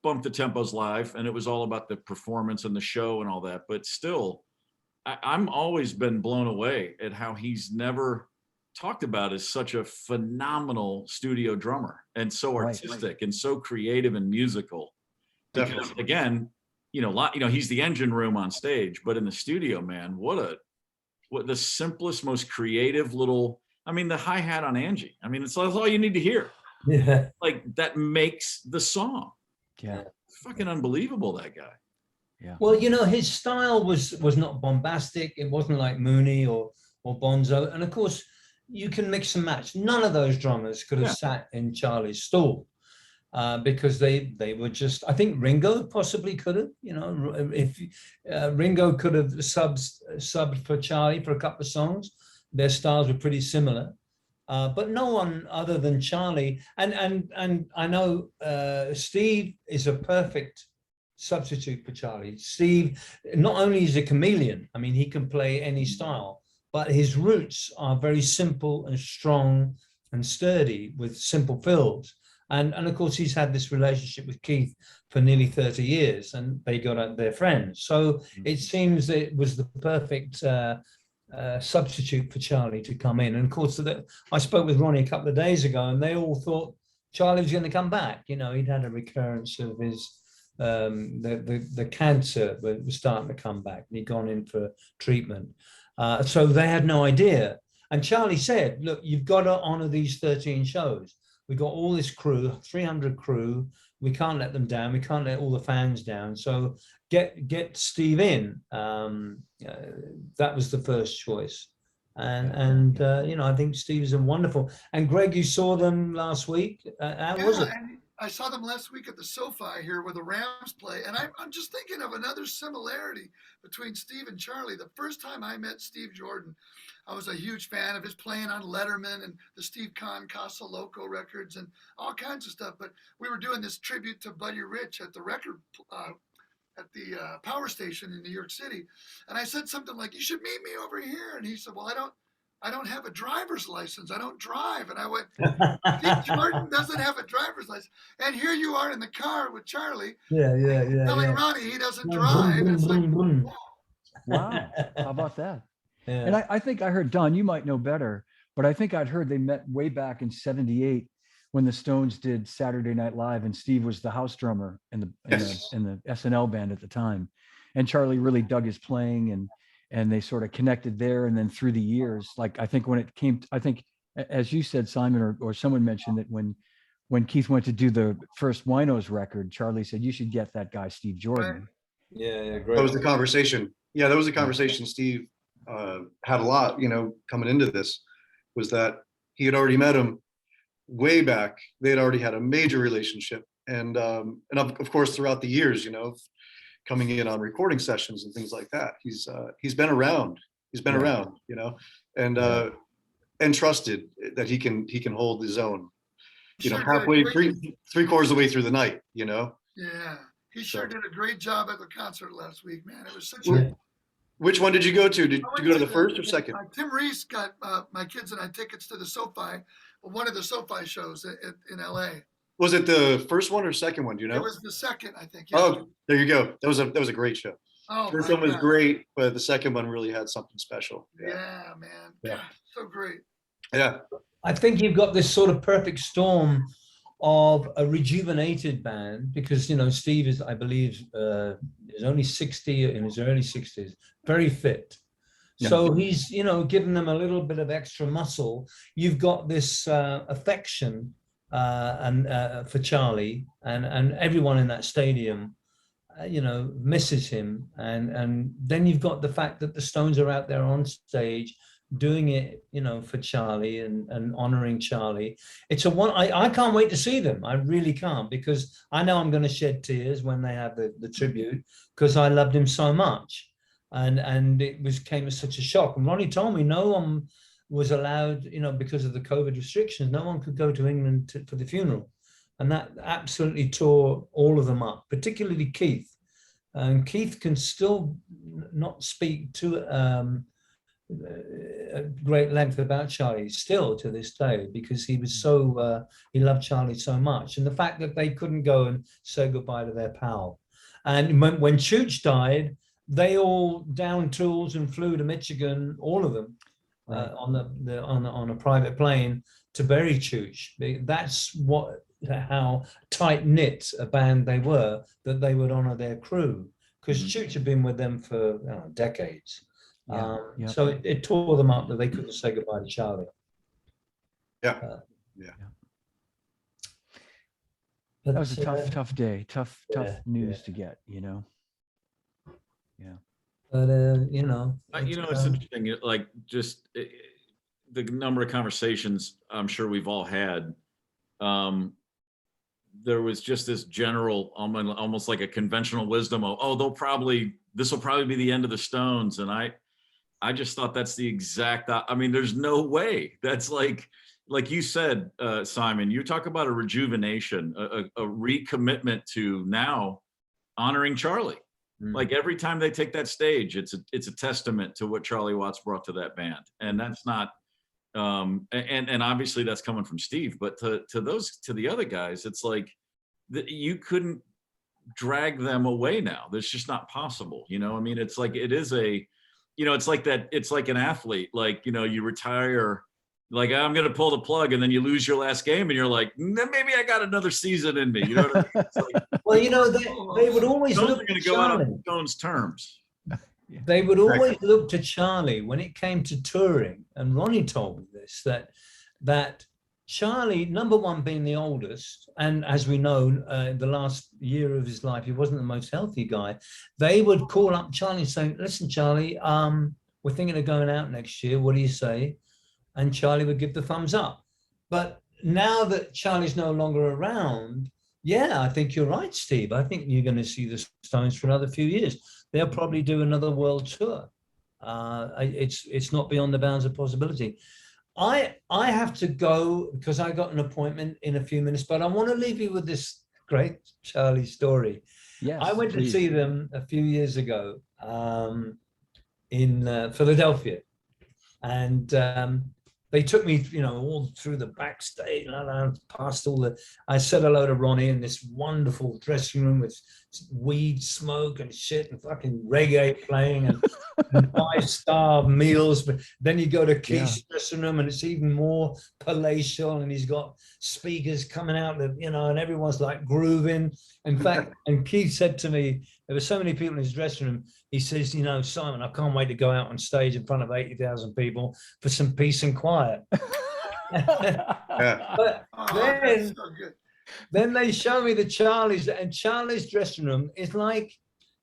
bumped the tempos live, and it was all about the performance and the show and all that. But still, I'm always been blown away at how he's never talked about as such a phenomenal studio drummer, and so artistic and so creative and musical. Definitely. Because again, you know, he's the engine room on stage, but in the studio, man, what the simplest, most creative little, I mean, the hi-hat on Angie. I mean, that's all you need to hear. Yeah. Like that makes the song. Yeah. It's fucking unbelievable, that guy. Yeah. Well, you know, his style was not bombastic. It wasn't like Mooney or Bonzo. And of course, you can mix and match. None of those drummers could have sat in Charlie's stall. Because they were just, I think Ringo possibly could have, you know, if Ringo could have subbed for Charlie for a couple of songs. Their styles were pretty similar, but no one other than Charlie. And I know Steve is a perfect substitute for Charlie. Steve, not only is a chameleon, I mean, he can play any style, but his roots are very simple and strong and sturdy with simple fills. And of course, he's had this relationship with Keith for nearly 30 years, and they got out their friends. So it seems that it was the perfect substitute for Charlie to come in. And of course, I spoke with Ronnie a couple of days ago, and they all thought Charlie was going to come back. You know, he'd had a recurrence of his the cancer was starting to come back, and he'd gone in for treatment. So they had no idea. And Charlie said, "Look, you've got to honor these 13 shows. We got all this crew, 300 crew. We can't let them down. We can't let all the fans down. So get Steve in." That was the first choice. And you know, I think Steve's wonderful. And Greg, you saw them last week. How was it? I saw them last week at the SoFi here where the Rams play. And I'm just thinking of another similarity between Steve and Charlie. The first time I met Steve Jordan, I was a huge fan of his playing on Letterman and the Steve Kahn Casa Loco records and all kinds of stuff. But we were doing this tribute to Buddy Rich at the record, at the power station in New York City. And I said something like, "You should meet me over here." And he said, "Well, I don't have a driver's license. I don't drive." And I went, "Steve Jordan doesn't have a driver's license. And here you are in the car with Charlie. Telling Ronnie he doesn't drive." And it's like, wow. How about that? Yeah. And I think I heard, Don, you might know better, but I think I'd heard they met way back in '78 when the Stones did Saturday Night Live, and Steve was the house drummer in the SNL band at the time. And Charlie really dug his playing, and they sort of connected there. And then through the years, like I think when it came, I think, as you said, Simon, or someone mentioned that when Keith went to do the first Winos record, Charlie said, "You should get that guy, Steve Jordan." Yeah, great. That was the conversation. Yeah, that was the conversation Steve had a lot, you know, coming into this, was that he had already met him way back, they had already had a major relationship. And of course, throughout the years, you know, coming in on recording sessions and things like that, he's been around. He's been around, you know, and trusted that he can hold his own, you know, halfway, three-quarters of the way through the night, you know. Yeah, he sure did a great job at the concert last week, man. It was such a. Which one did you go to? Did you go to the first or second? Tim Reese got my kids and I tickets to the SoFi, one of the SoFi shows in LA. Was it the first one or second one? Do you know? It was the second, I think. Yeah. Oh, there you go. That was a great show. Oh, first one was great, but the second one really had something special. Yeah, man. Yeah, God, so great. Yeah. I think you've got this sort of perfect storm of a rejuvenated band, because, you know, Steve is, I believe, is only 60, in his early 60s, very fit. Yeah. So he's, you know, giving them a little bit of extra muscle. You've got this affection for Charlie, and everyone in that stadium, you know, misses him. And then you've got the fact that the Stones are out there on stage doing it, you know, for Charlie and honoring Charlie. It's I can't wait to see them. I really can't, because I know I'm going to shed tears when they have the tribute, because I loved him so much, and it came as such a shock. And Ronnie told me no one was allowed, you know, because of the COVID restrictions, no one could go to England for the funeral, and that absolutely tore all of them up, particularly Keith. And Keith can still not speak to at great length about Charlie still to this day, because he was so he loved Charlie so much, and the fact that they couldn't go and say goodbye to their pal. And when Chooch died, they all downed tools and flew to Michigan, all of them, on a private plane to bury Chooch. That's how tight knit a band they were, that they would honor their crew, because Chooch had been with them for decades. So it tore them up that they couldn't say goodbye to Charlie. That was a tough day, tough news to get, you know. But you know, it's interesting. Like, just the number of conversations I'm sure we've all had. There was just this general, almost like a conventional wisdom of, this will probably be the end of the Stones, and I just thought that's the exact. I mean, there's no way. That's like you said, Simon. You talk about a rejuvenation, a recommitment to now honoring Charlie. Like, every time they take that stage, it's a testament to what Charlie Watts brought to that band, and that's not. And obviously that's coming from Steve, but to the other guys, it's like that you couldn't drag them away now. That's just not possible. You know, I mean, it's like it is a. You know, it's like that. It's like an athlete. Like, you know, you retire, like, I'm going to pull the plug, and then you lose your last game, and you're like, maybe I got another season in me. You know what I mean? It's like, well, you know, they would always look to go out on Stone's terms. They would always look to Charlie when it came to touring, and Ronnie told me this, that Charlie, number one, being the oldest, and as we know, the last year of his life, he wasn't the most healthy guy. They would call up Charlie saying, "Listen, Charlie, we're thinking of going out next year. What do you say?" And Charlie would give the thumbs up. But now that Charlie's no longer around, I think you're right, Steve. I think you're going to see the Stones for another few years. They'll probably do another world tour. It's not beyond the bounds of possibility. I have to go because I got an appointment in a few minutes, but I want to leave you with this great Charlie story. Yes, I went to see them a few years ago in Philadelphia, and they took me, you know, all through the backstage, past all the. I said hello to Ronnie in this wonderful dressing room with weed smoke and shit and fucking reggae playing and 5-star meals. But then you go to Keith's dressing room and it's even more palatial, and he's got speakers coming out that, you know, and everyone's like grooving. In fact, and Keith said to me, there were so many people in his dressing room. He says, you know, Simon, I can't wait to go out on stage in front of 80,000 people for some peace and quiet. But then they show me the Charlie's, and Charlie's dressing room is like,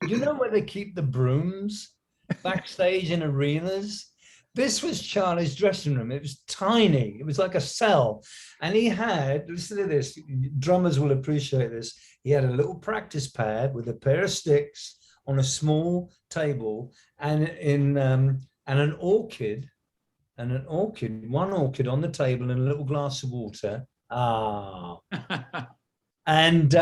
you know where they keep the brooms backstage in arenas? This was Charlie's dressing room. It was tiny. It was like a cell. And he had, listen to this, drummers will appreciate this. He had a little practice pad with a pair of sticks on a small table and an orchid, one orchid on the table and a little glass of water. And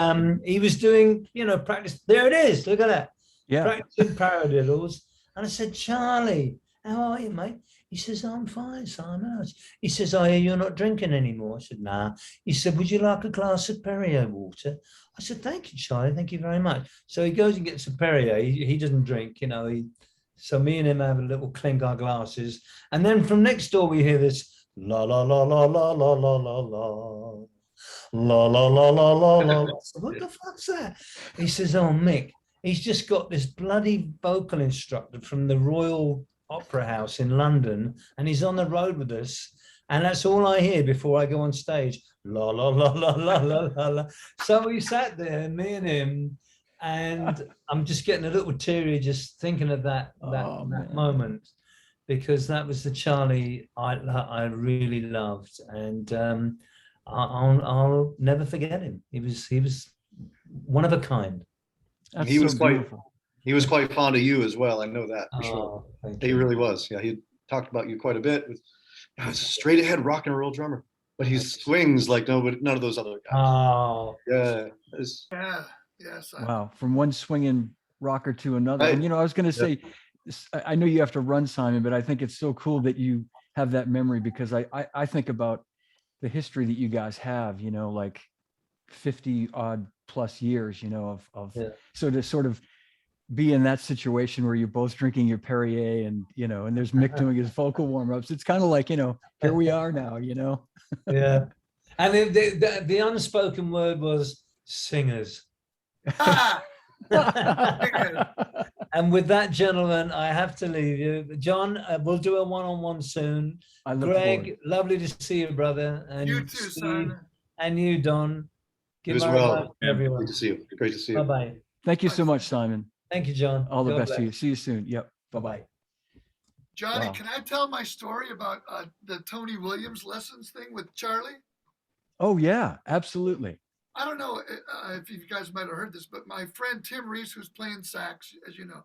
he was doing, practice. There it is. Look at that. Yeah. Practicing paradiddles. And I said, Charlie, how are you, mate? He says, I'm fine, Simon. He says, I hear you're not drinking anymore. I said, nah. He said, would you like a glass of Perrier water? I said, thank you, Charlie. Thank you very much. So he goes and gets a Perrier. He doesn't drink, so me and him have a little clink our glasses. And then from next door, we hear this, la, la, la, la, la, la, la, la, la. La, la, la, la, la, la. So what the fuck's that? He says, oh, Mick, he's just got this bloody vocal instructor from the Royal Opera House in London, and he's on the road with us, and that's all I hear before I go on stage. La la la la la la la la. So we sat there, me and him, and I'm just getting a little teary just thinking of that moment, because that was the Charlie I really loved, and I'll never forget him. He was one of a kind. That's He was so quite beautiful. He was quite fond of you as well. I know that for sure. He really was. Yeah, he talked about you quite a bit. He's a straight ahead rock and roll drummer, but he swings like none of those other guys. Oh, Yeah. Yeah. Yes. Wow. From one swinging rocker to another. Right. And, I was going to say, I know you have to run, Simon, but I think it's so cool that you have that memory, because I think about the history that you guys have, like 50 odd plus years, so to sort of be in that situation where you're both drinking your Perrier and there's Mick doing his vocal warm-ups. It's kind of like, here we are now, Yeah. And the unspoken word was singers. And with that, gentlemen, I have to leave you. John, we'll do a one-on-one soon. Greg, lovely to see you, brother. And You too, Steve, son. and you, Don. You as well. Everyone. Great to see you. Great to see you. Bye-bye. Thank you so much, Simon. Thank you, John. All the God best bless. to you. See you soon. Yep. Bye-bye. Johnny, Wow. can I tell my story about the Tony Williams lessons thing with Charlie? Oh, yeah, absolutely. I don't know if you guys might have heard this, but my friend Tim Reese, who's playing sax, as you know,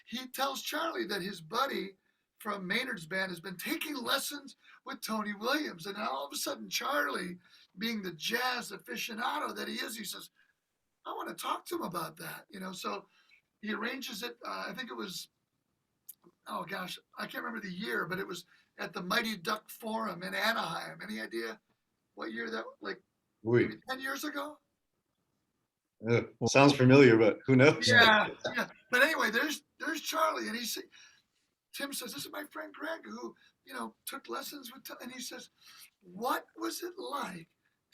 he tells Charlie that his buddy from Maynard's band has been taking lessons with Tony Williams. And all of a sudden, Charlie, being the jazz aficionado that he is, he says, I want to talk to him about that. So he arranges it. I think it was, oh gosh, I can't remember the year, but it was at the Mighty Duck Forum in Anaheim. Any idea what year that, like maybe 10 years ago? Sounds familiar, but who knows? Yeah. But anyway, there's Charlie, and Tim says, this is my friend Greg, who, took lessons with, and he says, what was it like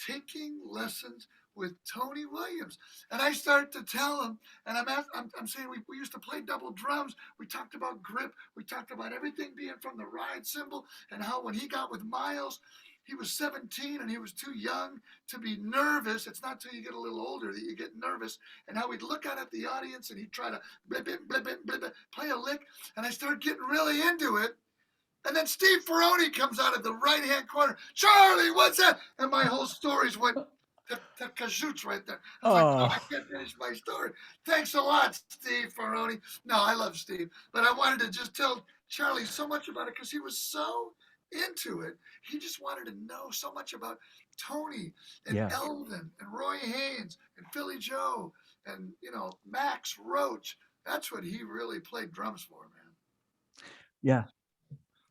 taking lessons with Tony Williams? And I start to tell him, and I'm saying we used to play double drums. We talked about grip. We talked about everything being from the ride cymbal, and how when he got with Miles, he was 17 and he was too young to be nervous. It's not till you get a little older that you get nervous. And how he'd look out at the audience and he'd try to play a lick. And I started getting really into it. And then Steve Ferroni comes out of the right-hand corner. Charlie, what's that? And my whole stories went to kazoots right there. I was like, no, I can't finish my story. Thanks a lot, Steve Ferroni. No, I love Steve. But I wanted to just tell Charlie so much about it because he was so into it. He just wanted to know so much about Tony and Elvin and Roy Haynes and Philly Joe and Max Roach. That's what he really played drums for, man. Yeah,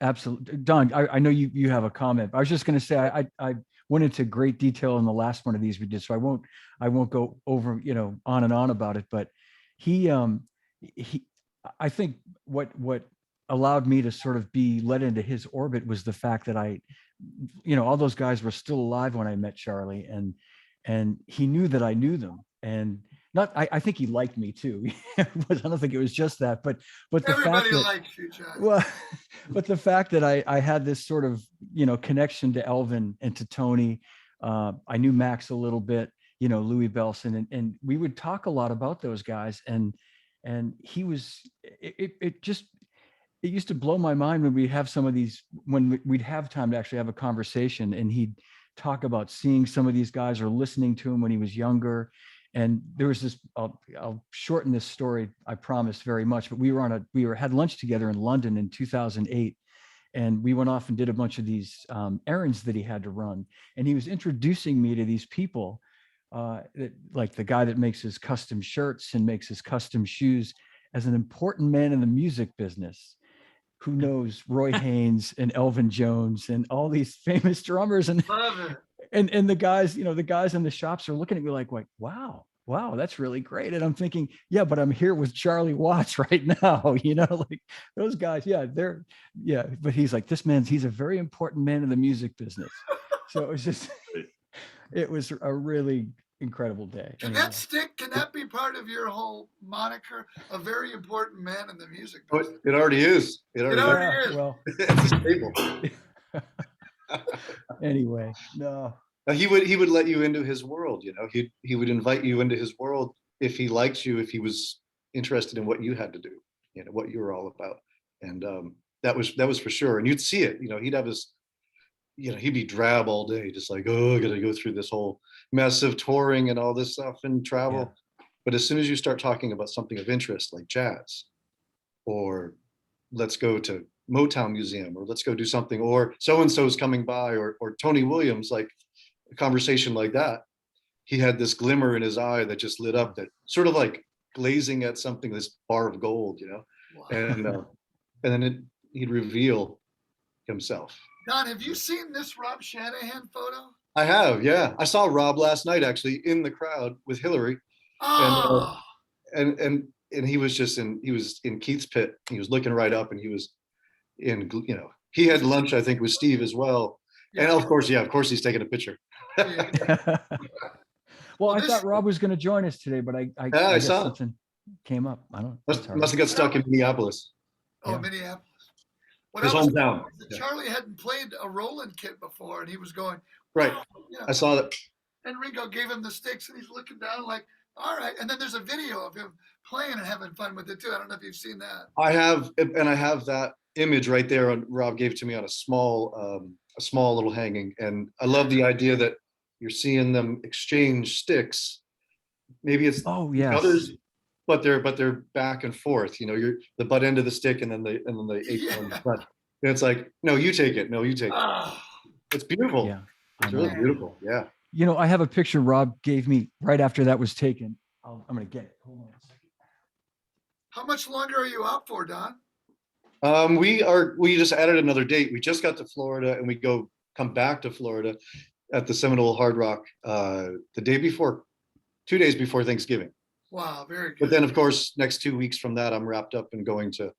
absolutely. Don, I know you have a comment. I was just going to say I went into great detail in the last one of these we did, so I won't go over on and on about it. But he I think what allowed me to sort of be let into his orbit was the fact that all those guys were still alive when I met Charlie, and he knew that I knew them, and I think he liked me too. I don't think it was just that, but the everybody fact that, likes you, John. well, but the fact that I had this sort of connection to Elvin and to Tony, I knew Max a little bit, Louis Belson, and we would talk a lot about those guys, and he was it used to blow my mind when we have some of these, when we'd have time to actually have a conversation, and he'd talk about seeing some of these guys or listening to him when he was younger. And there was this, I'll shorten this story, I promise, very much, but we had lunch together in London in 2008. And we went off and did a bunch of these errands that he had to run. And he was introducing me to these people, like the guy that makes his custom shirts and makes his custom shoes, as an important man in the music business who knows Roy Haynes and Elvin Jones and all these famous drummers. And Love it. and the guys, the guys in the shops are looking at me like, wow, that's really great. And I'm thinking, yeah, but I'm here with Charlie Watts right now, like those guys. But he's like, he's a very important man in the music business. So it was just, it was a really incredible day. Can that stick? Can that be part of your whole moniker? A very important man in the music Oh, business. it already is. It already is. Well, it's a staple. anyway, no. Now, he would let you into his world. He would invite you into his world if he liked you, if he was interested in what you had to do, what you were all about. And that was for sure. And you'd see it. He'd have his, he'd be drab all day, just like, oh, I got to go through this whole mess of touring and all this stuff and travel. Yeah. But as soon as you start talking about something of interest like jazz, or let's go to Motown Museum, or let's go do something, or so-and-so's coming by, or Tony Williams, like a conversation like that, he had this glimmer in his eye that just lit up, that sort of like glazing at something, this bar of gold, Wow. And then he'd reveal himself. Don, have you seen this Rob Shanahan photo? I have, yeah. I saw Rob last night actually in the crowd with Hillary. Oh. And he was in Keith's pit. He was looking right up, and he was in, he had lunch, I think, with Steve as well. Yeah. And of course he's taking a picture. Yeah. Well, I thought Rob was going to join us today, but I guess saw something came up. I don't know. Must have got stuck in Minneapolis. Oh, yeah. Minneapolis. His hometown. Charlie hadn't played a Roland kit before, and he was going, right. I saw that. And Ringo gave him the sticks, and he's looking down like, all right. And then there's a video of him playing and having fun with it too. I don't know if you've seen that. I have that image right there. Rob gave it to me on a small little hanging, and I love the idea that you're seeing them exchange sticks. Maybe it's others, but they're back and forth. You're the butt end of the stick, and then the eight on the front. And it's like, no, you take it. No, you take it. It's beautiful. Yeah, it's really beautiful. Yeah. I have a picture Rob gave me right after that was taken. I'm going to get it. Hold on a second. How much longer are you out for, Don? We just added another date. We just got to Florida, and we come back to Florida at the Seminole Hard Rock the day before, 2 days before Thanksgiving. Wow, very good. But then, of course, next 2 weeks from that, I'm wrapped up and going to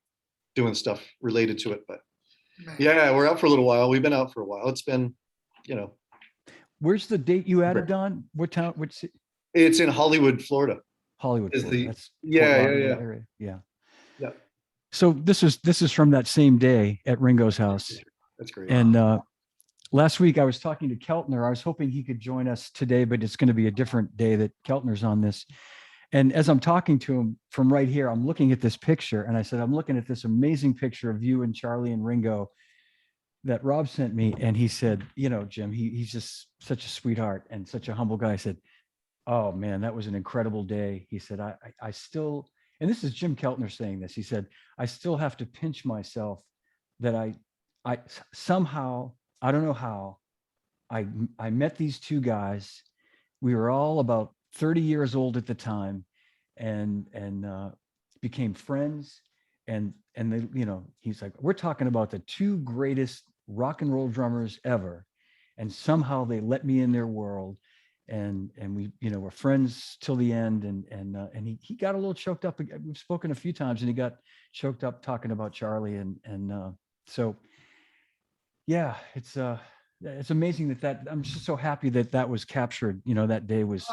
doing stuff related to it. But yeah, we're out for a little while. We've been out for a while. It's been, Where's the date you added, Don? What town? Which city? It's in Hollywood, Florida. Hollywood, Florida. That's yeah. So this is from that same day at Ringo's house. That's great. And last week I was talking to Keltner. I was hoping he could join us today, but it's going to be a different day that Keltner's on this. And as I'm talking to him from right here, I'm looking at this picture, and I said, I'm looking at this amazing picture of you and Charlie and Ringo that Rob sent me. And he said, Jim, he's just such a sweetheart and such a humble guy. I said, oh man, that was an incredible day. He said, I still, and this is Jim Keltner saying this, he said, I still have to pinch myself that I somehow, I don't know how, I met these two guys. We were all about 30 years old at the time, and became friends. And they, he's like, we're talking about the two greatest rock and roll drummers ever. And somehow they let me in their world. And we, we're friends till the end. And he got a little choked up. We've spoken a few times, and he got choked up talking about Charlie. And so, yeah, it's amazing that I'm just so happy that was captured. That day was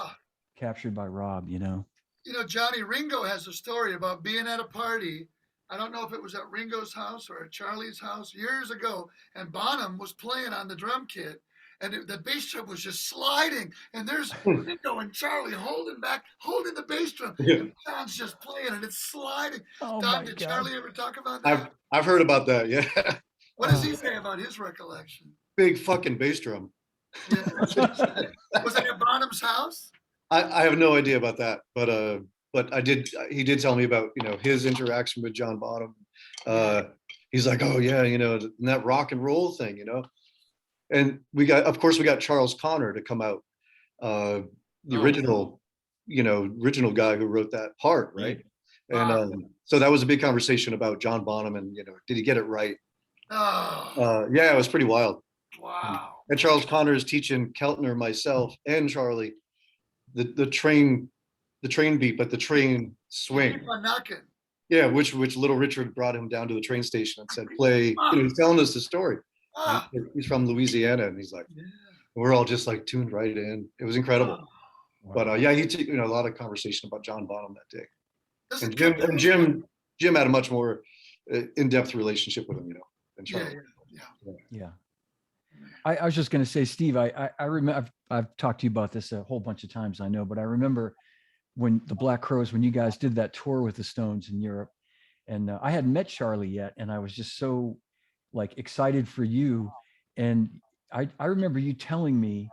captured by Rob, Johnny, Ringo has a story about being at a party. I don't know if it was at Ringo's house or at Charlie's house years ago, and Bonham was playing on the drum kit, and the bass drum was just sliding, and there's Ringo and Charlie holding the bass drum, and John's just playing, and it's sliding. Oh Don, my did God. Charlie ever talk about that? I've heard about that. Yeah. What does he say about his recollection? Big fucking bass drum. Yeah. Was it at Bonham's house? I have no idea about that, but he did tell me about, his interaction with John Bonham. He's like, oh yeah, and that rock and roll thing, and of course we got Charles Connor to come out, the original guy who wrote that part, right? And so that was a big conversation about John Bonham and, did he get it right? Yeah, it was pretty wild. Wow. And Charles Connor is teaching Keltner, myself, and Charlie the train beat, but the train swing. Keep on knocking. Yeah, which Little Richard brought him down to the train station and said, play. He's telling us the story. He's from Louisiana, and he's like, we're all just like tuned right in. It was incredible. But yeah, he took a lot of conversation about John Bonham that day. And Jim had a much more in-depth relationship with him, than Charlie. Yeah. I was just going to say, Steve, I remember, I've talked to you about this a whole bunch of times, I know, but I remember when the Black Crowes, when you guys did that tour with the Stones in Europe, and I hadn't met Charlie yet, and I was just so like excited for you. And I remember you telling me,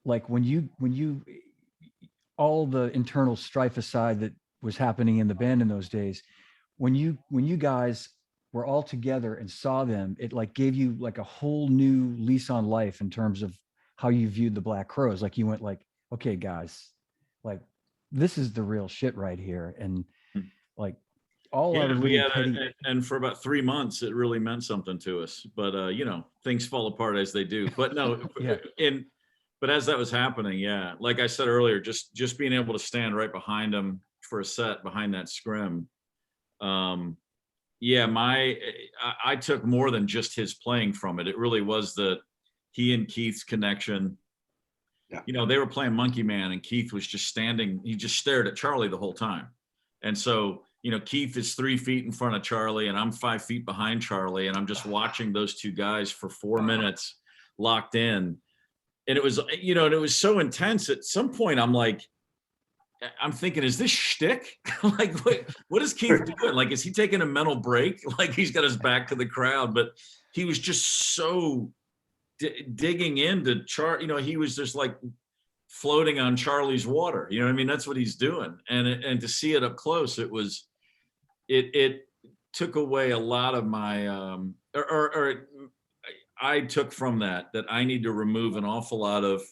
like, when you all the internal strife aside that was happening in the band in those days, when you guys were all together and saw them, it like gave you like a whole new lease on life in terms of how you viewed the Black Crowes. Like you went like, okay, guys, like this is the real shit right here. And like all our and for about 3 months, it really meant something to us, but things fall apart as they do, but no, but as that was happening, like I said earlier, just being able to stand right behind him for a set behind that scrim. I took more than just his playing from it. It really was he and Keith's connection. Yeah. They were playing Monkey Man, and Keith was just standing. He just stared at Charlie the whole time. And so, Keith is 3 feet in front of Charlie, and I'm 5 feet behind Charlie, and I'm just watching those two guys for 4 minutes locked in. And it was, and it was so intense. At some point, I'm thinking, is this shtick? Like, what is Keith doing? Like, is he taking a mental break? Like, he's got his back to the crowd, but he was just so digging into he was just like floating on Charlie's water. You know what I mean? That's what he's doing. And to see it up close, it took away a lot of my, I took from that I need to remove an awful lot of.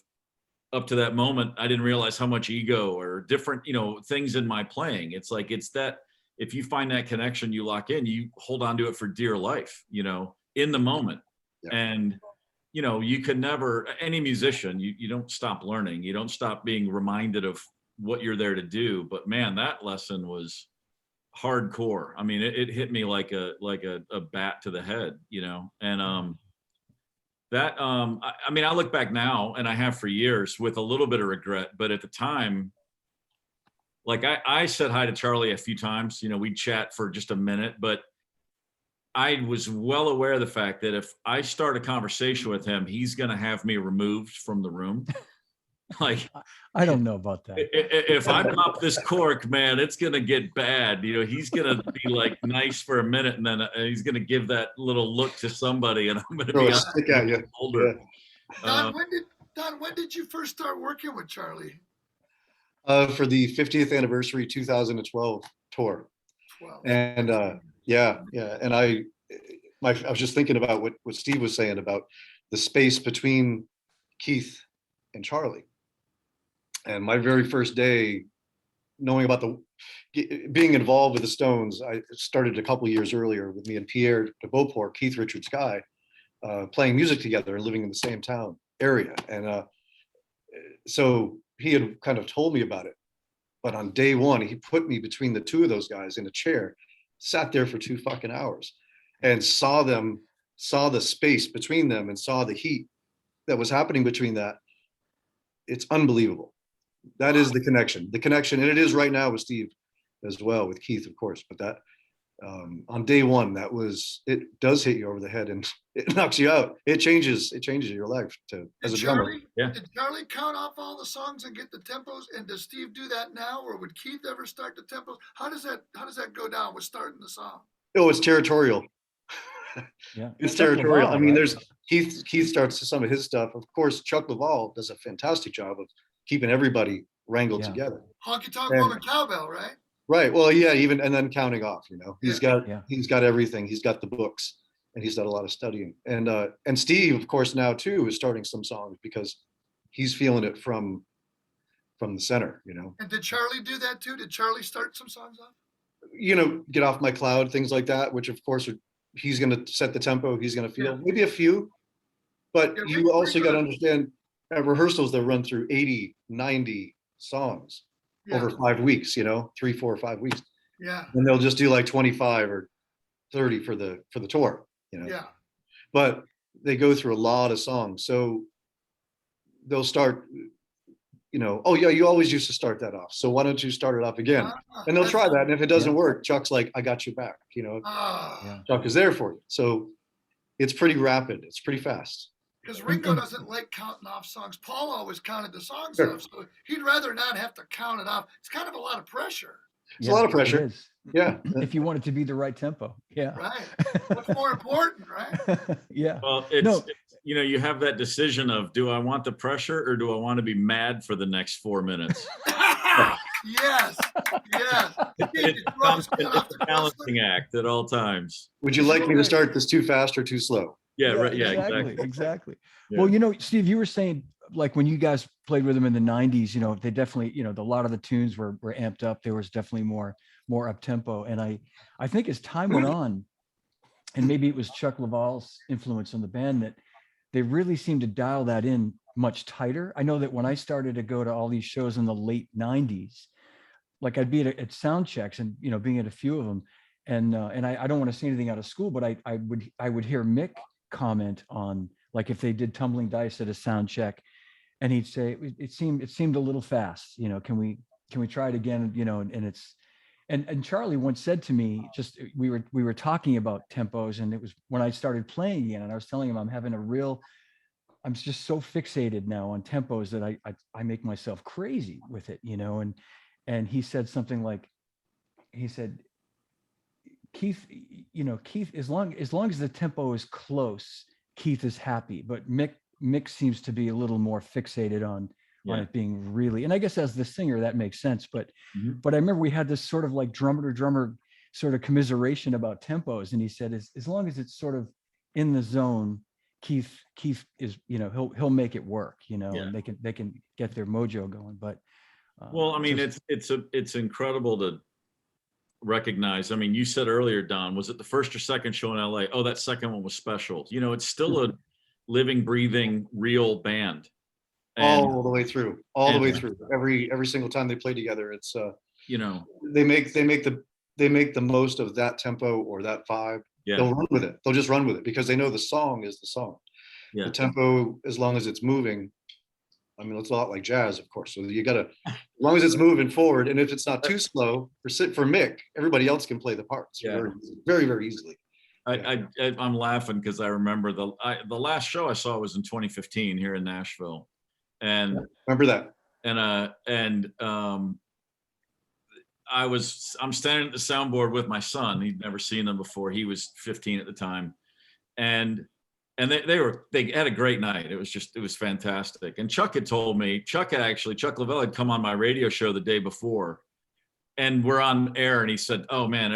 Up to that moment, I didn't realize how much ego or different, things in my playing. It's like, it's that if you find that connection, you lock in, you hold on to it for dear life, in the moment. Yeah. And, you can never, any musician, you don't stop learning. You don't stop being reminded of what you're there to do. But man, that lesson was hardcore. I mean, it hit me like a bat to the head, and, I look back now, and I have for years, with a little bit of regret, but at the time, like I said hi to Charlie a few times, we'd chat for just a minute, but I was well aware of the fact that if I start a conversation with him, he's going to have me removed from the room. Like, I don't know about that. If I pop this cork, man, it's going to get bad. He's going to be like nice for a minute, and then he's going to give that little look to somebody, and I'm going to be stick at you. Older. Don, when did you first start working with Charlie? For the 50th anniversary 2012 tour. 12. And and I was just thinking about what Steve was saying about the space between Keith and Charlie. And my very first day knowing about being involved with the Stones, I started a couple of years earlier with me and Pierre de Beauport, Keith Richards' guy, playing music together and living in the same town area. And so he had kind of told me about it. But on day one, he put me between the two of those guys in a chair, sat there for 2 fucking hours, and saw the space between them and saw the heat that was happening between that. It's unbelievable. That is the connection, and it is right now with Steve as well, with Keith, of course. But on day one, it does hit you over the head and it knocks you out. It changes your life as a drummer. Did Charlie count off all the songs and get the tempos? And does Steve do that now, or would Keith ever start the tempos? How does that go down with starting the song? Oh, it's territorial. Yeah, It's territorial. Laval, I mean, right? there's Keith starts some of his stuff. Of course, Chuck Laval does a fantastic job of keeping everybody wrangled Yeah. together. Honky Tonk And- Woman Cowbell, right? Right. Well, yeah, and then counting off, he's got Yeah. he's got everything. He's got the books and he's done a lot of studying. And Steve, of course, now too is starting some songs because he's feeling it from the center, And did Charlie do that too? Did Charlie start some songs off? Get off my cloud, things like that, which of course he's going to set the tempo, he's going to feel Yeah. maybe a few, but Yeah, you also got to Ringo- understand at rehearsals, they'll run through 80, 90 songs Yeah, over 5 weeks, 3, 4, 5 weeks. yeah, And they'll just do like 25 or 30 for the tour, yeah. but they go through a lot of songs. So they'll start, oh yeah, you always used to start that off. So why don't you start it off again? Ah, And they'll try that. And if it doesn't Yeah. work, Chuck's like, I got you back, Ah, Yeah. Chuck is there for you. So it's pretty rapid. It's pretty fast. because Ringo doesn't like counting off songs. Paul always counted the songs Sure. off, so he'd rather not have to count it off. It's kind of a lot of pressure, It's a lot of it pressure. is. Yeah. If you want it to be the right tempo. Yeah. right? What's more important, right? Yeah. Well, No. you have that decision of, do I want the pressure or do I want to be mad for the next 4 minutes? Yes, yes. It's a balancing act at all times. Would you like me to start this too fast or too slow? Yeah, right. Yeah, exactly. Exactly. Yeah. Well, Steve, you were saying like when you guys played with them in the 90s, they definitely, a lot of the tunes were amped up. There was definitely more up tempo. And I think as time went on, and maybe it was Chuck Laval's influence on the band, that they really seemed to dial that in much tighter. I know that when I started to go to all these shows in the late 90s, like I'd be at sound checks and, being at a few of them. And I don't want to say anything out of school, but I would hear Mick comment on, like, if they did Tumbling Dice at a sound check, and he'd say it seemed a little fast, can we try it again, and it's and Charlie once said to me, just we were talking about tempos, and it was when I started playing again, and I was telling him I'm just so fixated now on tempos that I make myself crazy with it, and he said something like, Keith, as long as the tempo is close, Keith is happy, but Mick seems to be a little more fixated on it being really, and I guess as the singer that makes sense, but I remember we had this sort of like drummer to drummer sort of commiseration about tempos, and he said as long as it's sort of in the zone, Keith is, he'll make it work, and they can get their mojo going. But well, I mean, it's incredible to recognize. I mean, you said earlier, Don, was it the first or second show in LA? Oh, that second one was special. It's still a living, breathing, real band. All the way through. Every single time they play together, it's they make the most of that tempo or that vibe. Yeah. They'll run with it. They'll just run with it because they know the song is the song. Yeah. The tempo, as long as it's moving, I mean, it's a lot like jazz, of course. So you gotta, as long as it's moving forward, and if it's not too slow, for Mick, everybody else can play the parts very, very easily. I'm laughing because I remember the last show I saw was in 2015 here in Nashville, and remember that. I'm standing at the soundboard with my son. He'd never seen them before. He was 15 at the time, and they had a great night. It was fantastic. And Chuck had told me, Chuck Lavelle had come on my radio show the day before, and we're on air, and he said, "Oh man,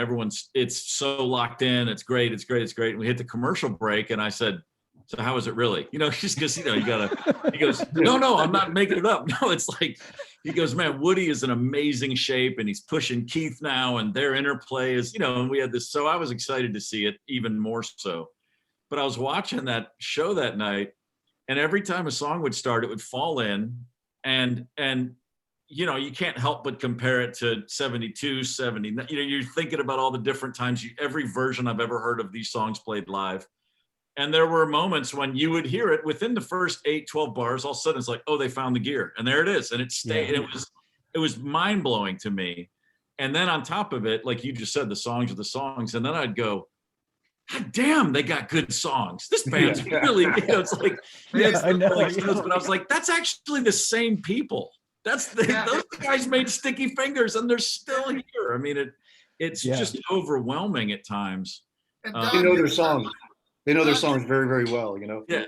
it's so locked in. It's great. It's great. It's great." And we hit the commercial break, and I said, "So how is it really?" Just because, you gotta, he goes, no, I'm not making it up. No, it's like, he goes, "Man, Woody is in amazing shape, and he's pushing Keith now, and their interplay is, and we had this." So I was excited to see it even more so. But I was watching that show that night, and every time a song would start, it would fall in, and you can't help but compare it to 72, 70. You're thinking about all the different times, every version I've ever heard of these songs played live. And there were moments when you would hear it within the first 8, 12 bars, all of a sudden it's like, oh, they found the gear, and there it is. And it stayed. And it was mind blowing to me. And then on top of it, like you just said, the songs are the songs. And then I'd go, God damn, they got good songs. This band's really, it's like, I know, but I was like, that's actually the same people. Those guys made Sticky Fingers and they're still here. I mean, it's just overwhelming at times. They know their songs. They know their songs very, very well, Yeah.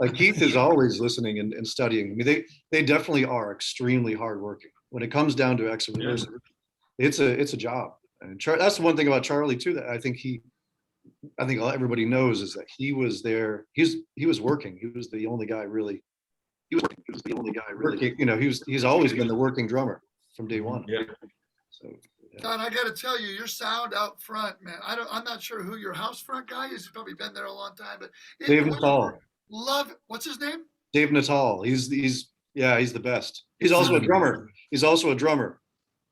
Like Keith is always listening and studying. I mean, they definitely are extremely hardworking. When it comes down to extra rehearsal, it's a job. And that's the one thing about Charlie too, that I think everybody knows, is that he was there. He was working. He was the only guy really. Working. He's always been the working drummer from day one. Yeah. So. Don, I got to tell you, your sound out front, man. I'm not sure who your house front guy is. He's probably been there a long time, but Dave Natal. Love it. What's his name? Dave Natal. He's the best. He's also a drummer.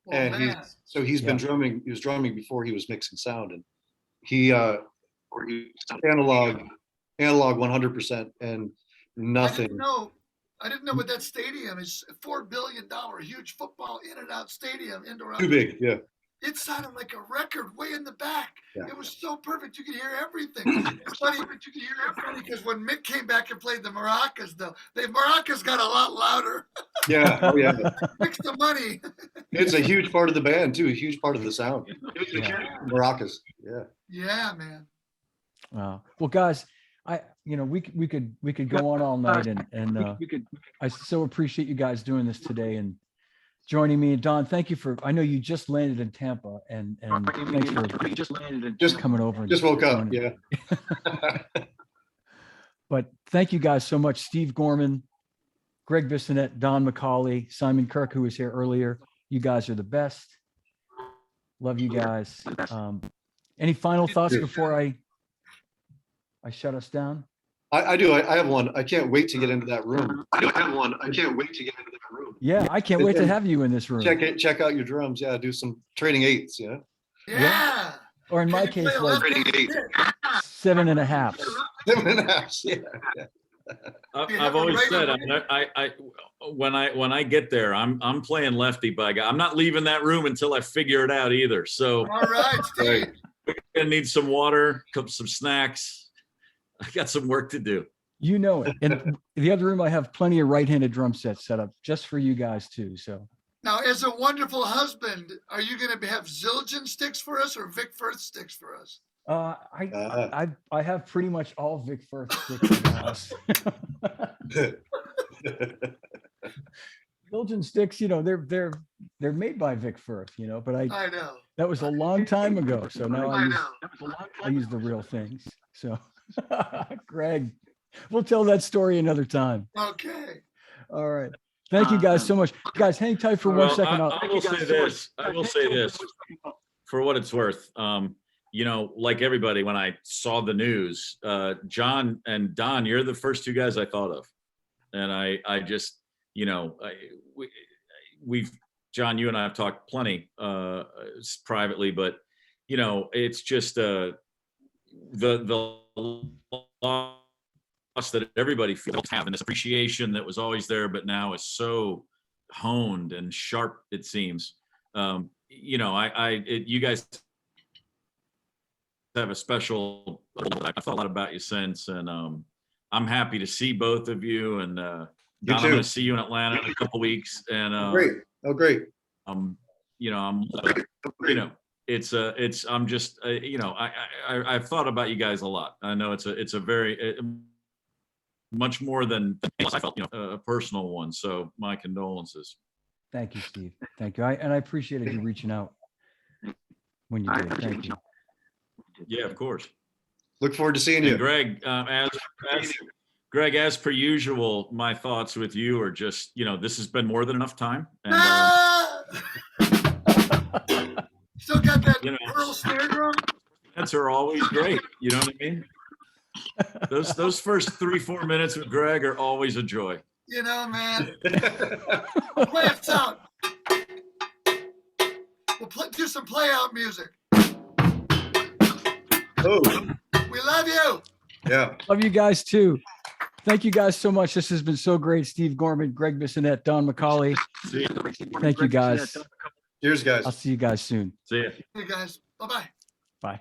Oh, And man. he's been drumming. He was drumming before he was mixing sound, and he analog 100% and nothing. I didn't know what that stadium is. $4 billion, huge football in and out stadium, indoor. Too big, yeah. It sounded like a record way in the back. Yeah. It was so perfect. You could hear everything. It's funny, but you could hear everything because when Mick came back and played the maracas, though, the maracas got a lot louder. Yeah, oh yeah. Fix the money. It's a huge part of the band too. A huge part of the sound. Maracas, yeah. Yeah, man. Wow. Well, guys, we could go on all night, and I so appreciate you guys doing this today and joining me. And Don, thank you I know you just landed in Tampa, and thanks for just coming over. And just woke up, yeah. But thank you guys so much. Steve Gorman, Gregg Bissonette, Don McAulay, Simon Kirke, who was here earlier. You guys are the best. Love you guys. Any final thoughts before I shut us down? I do. I have one. I can't wait to get into that room. Yeah, I can't wait to have you in this room. Check out your drums. Yeah, do some training eights. Yeah. Yeah. Or in my case, like 7.5. 7.5. Yeah. I've always said, when I get there, I'm playing lefty by guy. I'm not leaving that room until I figure it out either. So. All right, Steve. We're gonna need some water, some snacks. I got some work to do. You know it. And the other room, I have plenty of right-handed drum sets set up just for you guys too. So now, as a wonderful husband, are you going to have Zildjian sticks for us or Vic Firth sticks for us? I have pretty much all Vic Firth sticks in the house. Zildjian sticks, they're made by Vic Firth, but I know that was a long time ago. So now I use the real things. So. Greg, we'll tell that story another time. Okay. All right. Thank you guys so much. Guys, hang tight for 1 second. I will say this for what it's worth. Like everybody, when I saw the news, John and Don, you're the first two guys I thought of. And I just, John, you and I have talked plenty privately, but, it's just the loss that everybody feels having, this appreciation that was always there, but now is so honed and sharp, it seems. You guys have a special, I've thought a lot about you since, and I'm happy to see both of you. And Don, I'm going to see you in Atlanta in a couple weeks. And great. Oh, great. I'm just, I've thought about you guys a lot. I know it's a very, much more than I felt, a personal one. So my condolences. Thank you, Steve. Thank you. I appreciated you reaching out when you did. Thank you. Yeah, of course. Look forward to seeing you. And Greg, as per usual, my thoughts with you are just, this has been more than enough time. And, still got that Earl snare drum? That's are always great. You know what I mean? Those first 3-4 minutes with Greg are always a joy. Man. Play us out. We'll do some play out music. Oh. We love you. Yeah. Love you guys too. Thank you guys so much. This has been so great. Steve Gorman, Gregg Bissonette, Don McAulay. Thank you guys. Cheers, guys. I'll see you guys soon. See ya. Hey guys, bye bye. Bye.